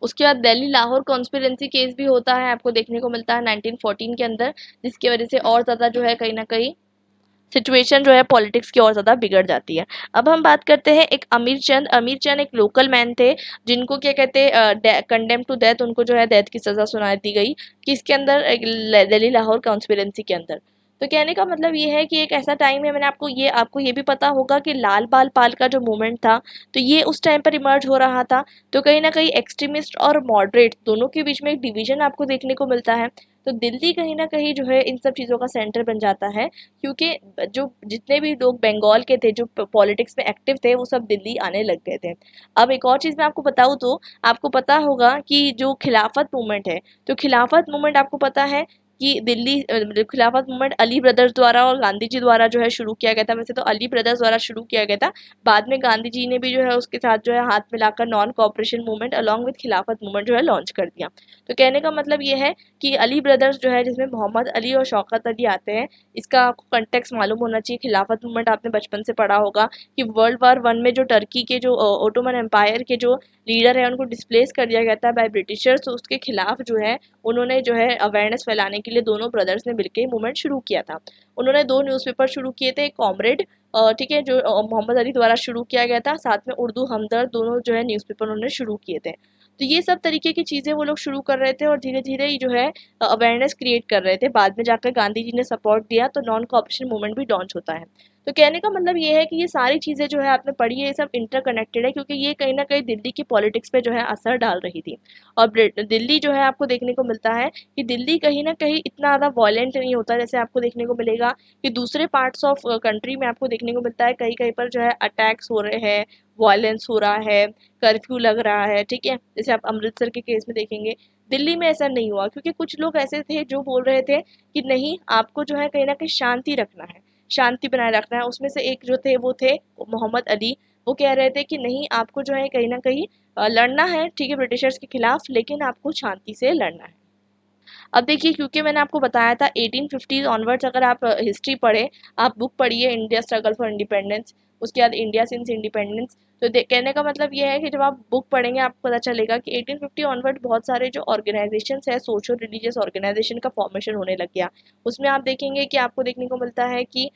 उसके बाद दिल्ली लाहौर कॉन्स्पिरेंसी केस भी होता है, आपको देखने को मिलता है 1914 के अंदर, जिसकी वजह से और ज़्यादा जो है कहीं ना कहीं सिचुएशन जो है पॉलिटिक्स की और ज़्यादा बिगड़ जाती है। अब हम बात करते हैं एक अमीर चंद एक लोकल मैन थे, जिनको क्या कहते हैं कंडेम टू डेथ, उनको जो है डेथ की सज़ा सुना दी गई किसके अंदर, दिल्ली लाहौर कॉन्स्पिरेंसी के अंदर। तो कहने का मतलब ये है कि एक ऐसा टाइम है, मैंने आपको ये भी पता होगा कि लाल बाल पाल का जो मूवमेंट था, तो ये उस टाइम पर इमर्ज हो रहा था। तो कहीं ना कहीं एक्सट्रीमिस्ट और मॉडरेट दोनों के बीच में एक डिवीजन आपको देखने को मिलता है। तो दिल्ली कहीं ना कहीं जो है इन सब चीज़ों का सेंटर बन जाता है, क्योंकि जो जितने भी लोग बंगाल के थे जो पॉलिटिक्स में एक्टिव थे, वो सब दिल्ली आने लग गए थे। अब एक और चीज़ मैं आपको बताऊँ तो आपको पता होगा कि जो खिलाफत मूवमेंट है, तो खिलाफत मूवमेंट आपको पता है कि दिल्ली खिलाफत मूवमेंट अली ब्रदर्स द्वारा और गांधी जी द्वारा जो है शुरू किया गया था। वैसे तो अली ब्रदर्स द्वारा शुरू किया गया था, बाद में गांधी जी ने भी जो है उसके साथ जो है हाथ मिलाकर non cooperation movement along with खिलाफत मूवमेंट जो है लॉन्च कर दिया। तो कहने का मतलब ये है कि अली ब्रदर्स जो है, जिसमें मोहम्मद अली और शौकत अली आते हैं, इसका आपको कंटेक्स्ट मालूम होना चाहिए। खिलाफत मूवमेंट आपने बचपन से पढ़ा होगा कि वर्ल्ड वार 1 में जो टर्की के जो ओटोमन एम्पायर के जो लीडर है उनको डिस्प्लेस कर दिया गया था बाय ब्रिटिशर्स, तो उसके खिलाफ जो है उन्होंने जो है अवेयरनेस फैलाने के लिए दोनों ब्रदर्स ने मिलकर मूवमेंट शुरू किया था। उन्होंने 2 न्यूज़पेपर शुरू किए थे, कॉमरेड ठीक है, जो मोहम्मद अली द्वारा शुरू किया गया था, साथ में उर्दू हमदर्द, दोनों जो है न्यूज़पेपर उन्होंने शुरू किए थे। तो ये सब तरीके की चीज़ें वो लोग शुरू कर रहे थे और धीरे धीरे ही जो है अवेयरनेस क्रिएट कर रहे थे। बाद में जाकर गांधी जी ने सपोर्ट दिया तो नॉन कोऑपरेशन मूवमेंट भी लॉन्च होता है। तो कहने का मतलब ये है कि ये सारी चीज़ें जो है आपने पढ़ी है, ये सब इंटरकनेक्टेड है, क्योंकि ये कहीं ना कहीं दिल्ली की पॉलिटिक्स पे जो है असर डाल रही थी। और दिल्ली जो है आपको देखने को मिलता है कि दिल्ली कहीं ना कहीं इतना ज़्यादा वॉयलेंट नहीं होता, जैसे आपको देखने को मिलेगा कि दूसरे पार्ट्स ऑफ कंट्री में आपको देखने को मिलता है कहीं कहीं पर जो है अटैक्स हो रहे हैं, वायलेंस हो रहा है, कर्फ्यू लग रहा है, ठीक है, जैसे आप अमृतसर के केस में देखेंगे। दिल्ली में ऐसा नहीं हुआ, क्योंकि कुछ लोग ऐसे थे जो बोल रहे थे कि नहीं, आपको जो है कहीं ना कहीं शांति रखना है, शांति बनाए रखना है। उसमें से एक जो थे वो थे मोहम्मद अली। वो कह रहे थे कि नहीं, आपको जो है कहीं ना कहीं लड़ना है, ठीक है, ब्रिटिशर्स के खिलाफ, लेकिन आपको शांति से लड़ना है। अब देखिए, क्योंकि मैंने आपको बताया था 1850 ऑनवर्ड्स, अगर आप हिस्ट्री पढ़े, आप बुक पढ़िए इंडिया स्ट्रगल फॉर इंडिपेंडेंस, उसके बाद इंडिया सिंस इंडिपेंडेंस, तो कहने का मतलब ये है कि जब आप बुक पढ़ेंगे आपको पता चलेगा कि 1850 ऑनवर्ड बहुत सारे जो ऑर्गेनाइजेशंस है, सोशल रिलीजियस ऑर्गेनाइजेशन का फॉर्मेशन होने लग गया। उसमें आप देखेंगे कि आपको देखने को मिलता है कि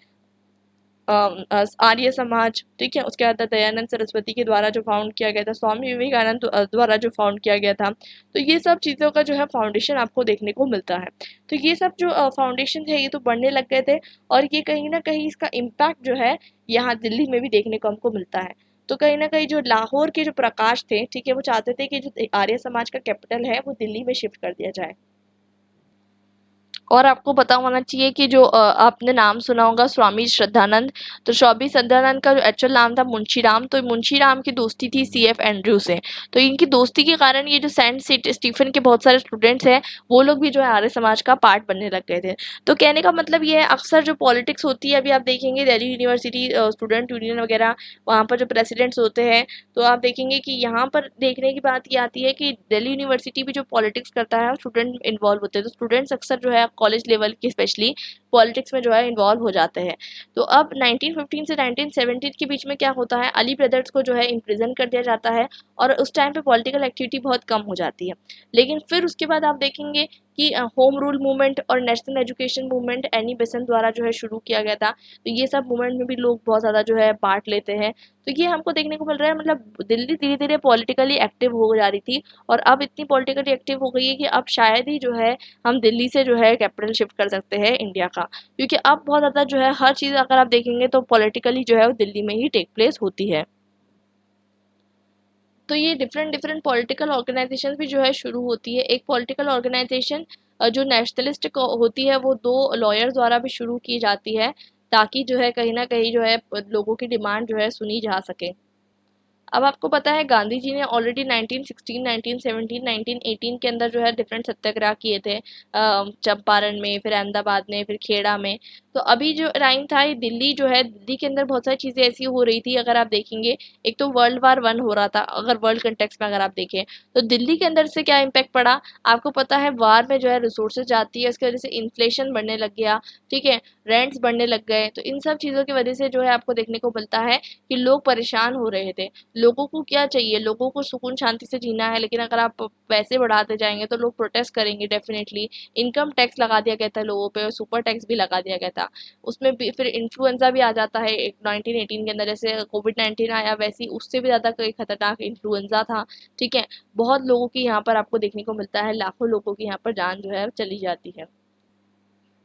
आर्य समाज, ठीक है, उसके बाद दयानंद सरस्वती के द्वारा जो फाउंड किया गया था, स्वामी विवेकानंद द्वारा जो फाउंड किया गया था, तो ये सब चीज़ों का जो है फाउंडेशन आपको देखने को मिलता है। तो ये सब जो फाउंडेशन है ये तो बढ़ने लग गए थे, और ये कहीं ना कहीं इसका इम्पैक्ट जो है यहाँ दिल्ली में भी देखने को हमको मिलता है। तो कहीं ना कहीं जो लाहौर के जो प्रकाश थे, ठीक है, वो चाहते थे कि जो आर्य समाज का कैपिटल है वो दिल्ली में शिफ्ट कर दिया जाए। और आपको पता होना चाहिए कि जो आपने नाम सुना होगा स्वामी श्रद्धानंद, तो स्वामी श्रद्धानंद का जो एक्चुअल नाम था मुंशीराम, तो मुंशीराम की दोस्ती थी CF एंड्रयू से। तो इनकी दोस्ती के कारण ये जो सेंट स्टीफन के बहुत सारे स्टूडेंट्स हैं, वो लोग भी जो है आर्य समाज का पार्ट बनने लग गए थे। तो कहने का मतलब ये है, अक्सर जो पॉलिटिक्स होती है, अभी आप देखेंगे दिल्ली यूनिवर्सिटी स्टूडेंट यूनियन वगैरह, वहाँ पर जो प्रेसिडेंट्स होते हैं, तो आप देखेंगे कि यहाँ पर देखने की बात ये आती है कि दिल्ली यूनिवर्सिटी भी जो पॉलिटिक्स करता है, स्टूडेंट इन्वॉल्व होते हैं, तो स्टूडेंट्स अक्सर जो है कॉलेज लेवल की स्पेशली पॉलिटिक्स में जो है इन्वॉल्व हो जाते हैं। तो अब 1915 से 1917 के बीच में क्या होता है, अली ब्रदर्स को जो है इम्प्रिजन कर दिया जाता है, और उस टाइम पे पॉलिटिकल एक्टिविटी बहुत कम हो जाती है। लेकिन फिर उसके बाद आप देखेंगे कि होम रूल मूवमेंट और national education movement Annie Besant द्वारा जो है शुरू किया गया था। तो ये सब मूवमेंट में भी लोग बहुत ज़्यादा जो है पार्ट लेते हैं। तो ये हमको देखने को मिल रहा है, मतलब दिल्ली धीरे धीरे पॉलिटिकली एक्टिव हो जा रही थी, और अब इतनी पॉलिटिकली एक्टिव हो गई है कि अब शायद ही जो है हम दिल्ली से जो है कैपिटल शिफ्ट कर सकते हैं इंडिया का, क्योंकि अब बहुत ज़्यादा जो है हर चीज़ अगर आप देखेंगे तो पॉलिटिकली जो है वो दिल्ली में ही टेक प्लेस होती है। तो ये डिफरेंट डिफरेंट पॉलिटिकल ऑर्गेनाइजेशन भी जो है शुरू होती है। एक पॉलिटिकल ऑर्गेनाइजेशन जो नेशनलिस्ट होती है, वो 2 लॉयर्स द्वारा भी शुरू की जाती है, ताकि जो है कहीं ना कहीं जो है लोगों की डिमांड जो है सुनी जा सके। अब आपको पता है गांधी जी ने ऑलरेडी 1916, 1917, 1918 के अंदर जो है डिफरेंट सत्याग्रह किए थे, चंपारण में, फिर अहमदाबाद में, फिर खेड़ा में। तो अभी जो टाइम था, ये दिल्ली जो है, दिल्ली के अंदर बहुत सारी चीज़ें ऐसी हो रही थी, अगर आप देखेंगे, एक तो वर्ल्ड वार 1 हो रहा था, अगर वर्ल्ड कंटेक्स्ट में अगर आप देखें, तो दिल्ली के अंदर से क्या इम्पैक्ट पड़ा, आपको पता है वार में जो है रिसोर्सेज जाती है, उसकी वजह से इन्फ्लेशन बढ़ने लग गया, ठीक है, रेंट्स बढ़ने लग गए। तो इन सब चीज़ों की वजह से जो है आपको देखने को मिलता है कि लोग परेशान हो रहे थे। लोगों को क्या चाहिए, लोगों को सुकून शांति से जीना है, लेकिन अगर आप पैसे बढ़ाते जाएंगे तो लोग प्रोटेस्ट करेंगे डेफिनेटली। इनकम टैक्स लगा दिया गया था लोगों पे, और सुपर टैक्स भी लगा दिया गया था। उसमें भी फिर इन्फ्लुएंजा भी आ जाता है, एक 1918 के अंदर जैसे कोविड-19 आया, वैसे ही उससे भी ज़्यादा कोई खतरनाक इन्फ्लुएंजा था, ठीक है। बहुत लोगों की यहाँ पर आपको देखने को मिलता है, लाखों लोगों की यहाँ पर जान जो है चली जाती है।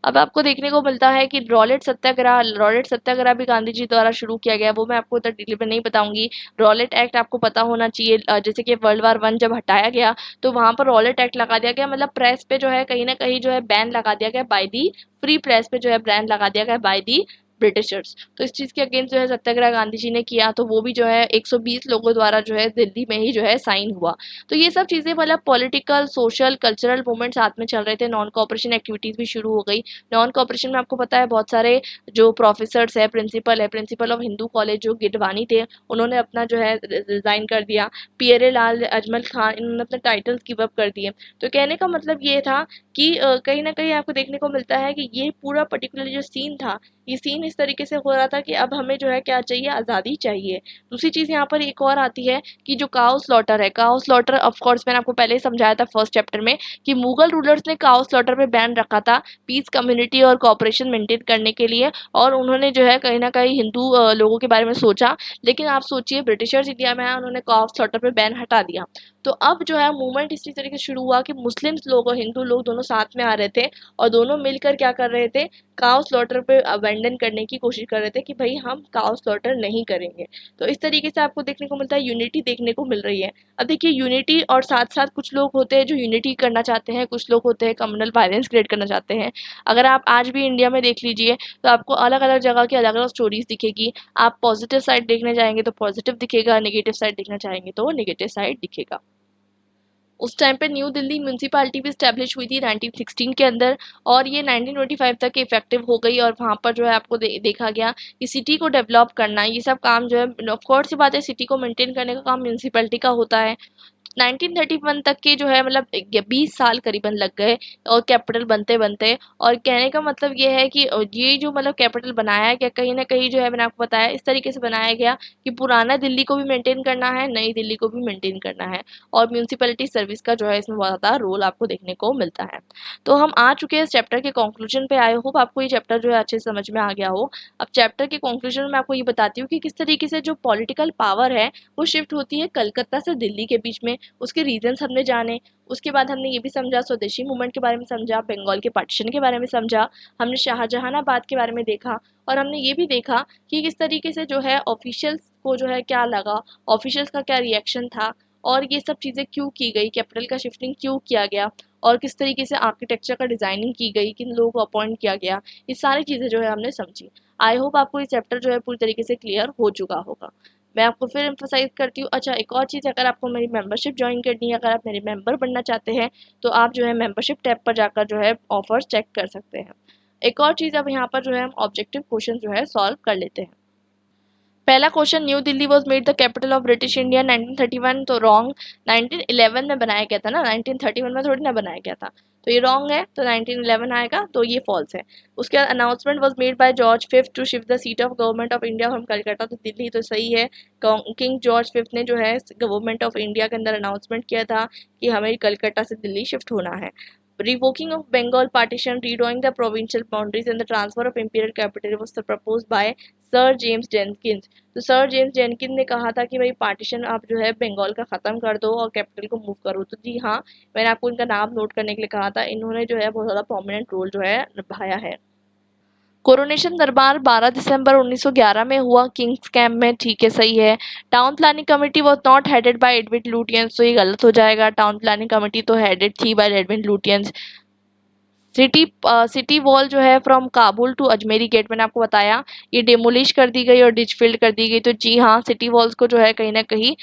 अब आपको देखने को मिलता है कि रॉलेट सत्याग्रह भी गांधी जी द्वारा शुरू किया गया, वो मैं आपको उतना डिटेल में नहीं बताऊंगी। रॉलेट एक्ट आपको पता होना चाहिए, जैसे कि वर्ल्ड वार 1 जब हटाया गया, तो वहां पर रॉलेट एक्ट लगा दिया गया, मतलब प्रेस पे जो है कहीं ना कहीं जो है बैन लगा दिया गया बाय दी, फ्री प्रेस पे जो है बैन लगा दिया गया बाय दी ब्रिटिशर्स। तो इस चीज़ के अगेंस्ट जो है सत्याग्रह गांधी जी ने किया, तो वो भी जो है 120 लोगों द्वारा जो है दिल्ली में ही जो है साइन हुआ। तो ये सब चीज़ें मतलब पॉलिटिकल, सोशल, कल्चरल मूवमेंट साथ में चल रहे थे, नॉन कोऑपरेशन एक्टिविटीज़ भी शुरू हो गई। नॉन कोऑपरेशन में आपको पता है बहुत सारे जो प्रोफेसर्स है, प्रिंसिपल ऑफ हिंदू कॉलेज जो गिडवानी थे, उन्होंने अपना जो है रिजाइन कर दिया। पियरे लाल, अजमल खान, इन्होंने अपने टाइटल्स गिव अप कर दिए। तो कहने का मतलब ये था कि कहीं ना कहीं आपको देखने को मिलता है कि ये पूरा पर्टिकुलर जो सीन था, ये सीन इस तरीके से हो रहा था कि अब हमें जो है क्या चाहिए, आज़ादी चाहिए। दूसरी चीज़ यहाँ पर एक और आती है कि जो काउ स्लॉटर है, काउ स्लॉटर ऑफ कोर्स मैंने आपको पहले ही समझाया था फर्स्ट चैप्टर में कि मुगल रूलर्स ने काउ स्लॉटर पे बैन रखा था पीस, कम्युनिटी और कॉपरेशन मेंटेन करने के लिए, और उन्होंने जो है कहीं ना कहीं हिंदू लोगों के बारे में सोचा। लेकिन आप सोचिए ब्रिटिशर्स इंडिया में आए, उन्होंने काउ स्लॉटर पे बैन हटा दिया। तो अब जो है मूवमेंट इसी तरीके से शुरू हुआ कि मुस्लिम लोग और हिंदू लोग दोनों साथ में आ रहे थे और दोनों मिलकर क्या कर रहे थे, काउ स्लॉटर पे अबेंडन करने की कोशिश कर रहे थे कि भाई हम काउ स्लॉटर नहीं करेंगे। तो इस तरीके से आपको देखने को मिलता है, यूनिटी देखने को मिल रही है। अब देखिए यूनिटी और साथ साथ कुछ लोग होते हैं जो यूनिटी करना चाहते हैं, कुछ लोग होते हैं कम्युनल वायलेंस क्रिएट करना चाहते हैं। अगर आप आज भी इंडिया में देख लीजिए तो आपको अलग अलग जगह की अलग अलग स्टोरीज दिखेगी। आप पॉजिटिव साइड देखने जाएंगे तो पॉजिटिव दिखेगा, नेगेटिव साइड देखना चाहेंगे तो नेगेटिव साइड दिखेगा। उस टाइम पे न्यू दिल्ली म्यूनसिपालिटी भी स्टैब्लिश हुई थी 1916 के अंदर, और ये 1925 तक इफेक्टिव हो गई। और वहाँ पर जो है आपको देखा गया कि सिटी को डेवलप करना, ये सब काम जो है ऑफ कोर्स सी बात है, सिटी को मेंटेन करने का काम म्यूनसिपैलिटी का होता है। 1931 तक के जो है मतलब 20 साल करीबन लग गए और कैपिटल बनते बनते। और कहने का मतलब ये है कि ये जो मतलब कैपिटल बनाया गया कहीं ना कहीं जो है मैंने आपको बताया इस तरीके से बनाया गया कि पुराना दिल्ली को भी मेंटेन करना है, नई दिल्ली को भी मेंटेन करना है, और म्यूनसिपैलिटी सर्विस का जो है इसमें बहुत ज़्यादा रोल आपको देखने को मिलता है। तो हम आ चुके हैं इस चैप्टर के कंक्लूजन पे। आई होप आपको ये चैप्टर जो है अच्छे से समझ में आ गया हो। अब चैप्टर के कंक्लूजन में आपको ये बताती हूँ कि किस तरीके से जो पॉलिटिकल पावर है वो शिफ्ट होती है कलकत्ता से दिल्ली के बीच में, उसके रीजंस हमने जाने। उसके बाद हमने ये भी समझा स्वदेशी मूवमेंट के बारे में समझा, बंगाल के पार्टीशन के बारे में समझा, हमने शाहजहानाबाद के बारे में देखा, और हमने ये भी देखा कि किस तरीके से जो है ऑफिशियल्स को जो है क्या लगा, ऑफिशियल्स का क्या रिएक्शन था, और ये सब चीज़ें क्यों की गई, कैपिटल का शिफ्टिंग क्यों किया गया, और किस तरीके से आर्किटेक्चर का डिज़ाइनिंग की गई, किन लोगों को अपॉइंट किया गया, ये सारी चीज़ें जो है हमने समझी। आई होप आपको ये चैप्टर जो है पूरी तरीके से क्लियर हो चुका होगा। मैं आपको फिर एम्फोसाइज करती हूँ। अच्छा, एक और चीज़, अगर आपको मेरी मेंबरशिप ज्वाइन करनी है, अगर आप मेरे मेंबर बनना चाहते हैं तो आप जो है मेंबरशिप टैब पर जाकर जो है ऑफर्स चेक कर सकते हैं। एक और चीज़, अब यहाँ पर जो है हम ऑब्जेक्टिव क्वेश्चन जो है सॉल्व कर लेते हैं। पहला question, new Delhi was made the capital of British India 1931, तो रॉन्ग। 1911 में बनाया गया था ना, 1931 में थोड़ी ना बनाया गया था, तो ये रॉन्ग है, तो 1911 आएगा, तो ये फॉल्स है। उसके बाद announcement was made by George fifth to shift the seat of government of India from Calcutta to Delhi, तो सही है। किंग जॉर्ज फिफ्थ ने जो है गवर्नमेंट ऑफ इंडिया के अंदर अनाउंसमेंट किया था कि हमें कलकत्ता से दिल्ली शिफ्ट होना है। Revoking of Bengal partition, redrawing the provincial boundaries and the transfer of imperial capital was proposed by sir James Jenkins. तो सर जेम्स जेनकिंस ने कहा था कि भाई पार्टीशन आप जो है बंगाल का ख़त्म कर दो और कैपिटल को मूव करो। तो जी हाँ, मैंने आपको इनका नाम नोट करने के लिए कहा था, इन्होंने जो है बहुत ज़्यादा प्रोमिनेंट रोल जो है निभाया है। कोरोनेशन दरबार 12 दिसंबर 1911 में हुआ किंग्स कैंप में, ठीक है, सही है। Town planning committee was not headed by Edwin Lutyens, तो ये गलत हो जाएगा, टाउन प्लानिंग कमेटी तो हेडेड थी by Edwin Lutyens. City wall जो है from Kabul to Ajmeri gate, मैंने आपको बताया ये डेमोलिश कर दी गई और डिचफिल्ड कर दी गई, तो जी हाँ, सिटी वॉल्स को जो है कहीं ना कहीं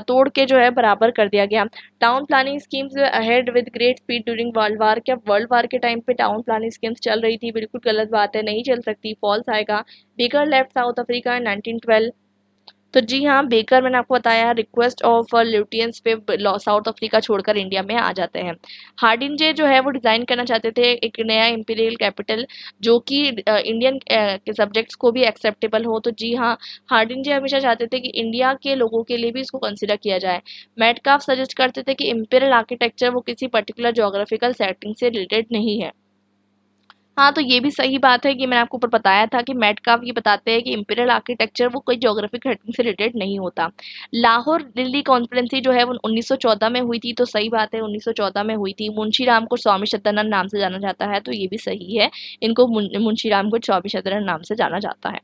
तोड़ के जो है बराबर कर दिया गया। Town planning schemes ahead with great speed during world war, क्या वर्ल्ड वार के टाइम पे टाउन प्लानिंग स्कीम्स चल रही थी? बिल्कुल गलत बात है, नहीं चल सकती, फॉल्स आएगा। Baker left south Africa in 1912, तो जी हाँ, बेकर मैंने आपको बताया रिक्वेस्ट ऑफ लुटियंस पे साउथ अफ्रीका छोड़कर इंडिया में आ जाते हैं। हार्डिंजे जो है वो डिज़ाइन करना चाहते थे एक नया इंपीरियल कैपिटल जो कि इंडियन के सब्जेक्ट्स को भी एक्सेप्टेबल हो, तो जी हाँ, हार्डिंजे हमेशा चाहते थे कि इंडिया के लोगों के लिए भी इसको कंसिडर किया जाए। मेटकाफ सजेस्ट करते थे कि इंपीरियल आर्किटेक्चर वो किसी पर्टिकुलर जोग्राफिकल सेटिंग से रिलेटेड नहीं है। हाँ, तो ये भी सही बात है कि मैंने आपको ऊपर बताया था कि मेटकाफ ये बताते हैं कि इंपीरियल आर्किटेक्चर वो कोई ज्योग्राफिक हेडिंग से रिलेटेड नहीं होता। लाहौर दिल्ली कॉन्फ्रेंसी जो है वो 1914 में हुई थी, तो सही बात है, 1914 में हुई थी। मुंशी राम को स्वामी सत्यानंद नाम से जाना जाता है, तो ये भी सही है, इनको मुंशी राम को स्वामी सत्यानंद नाम से जाना जाता है।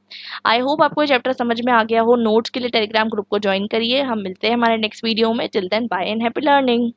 आई होप आपको ये चैप्टर समझ में आ गया हो। नोट्स के लिए टेलीग्राम ग्रुप को ज्वाइन करिए। हम मिलते हैं हमारे नेक्स्ट वीडियो में। Till then bye and happy learning.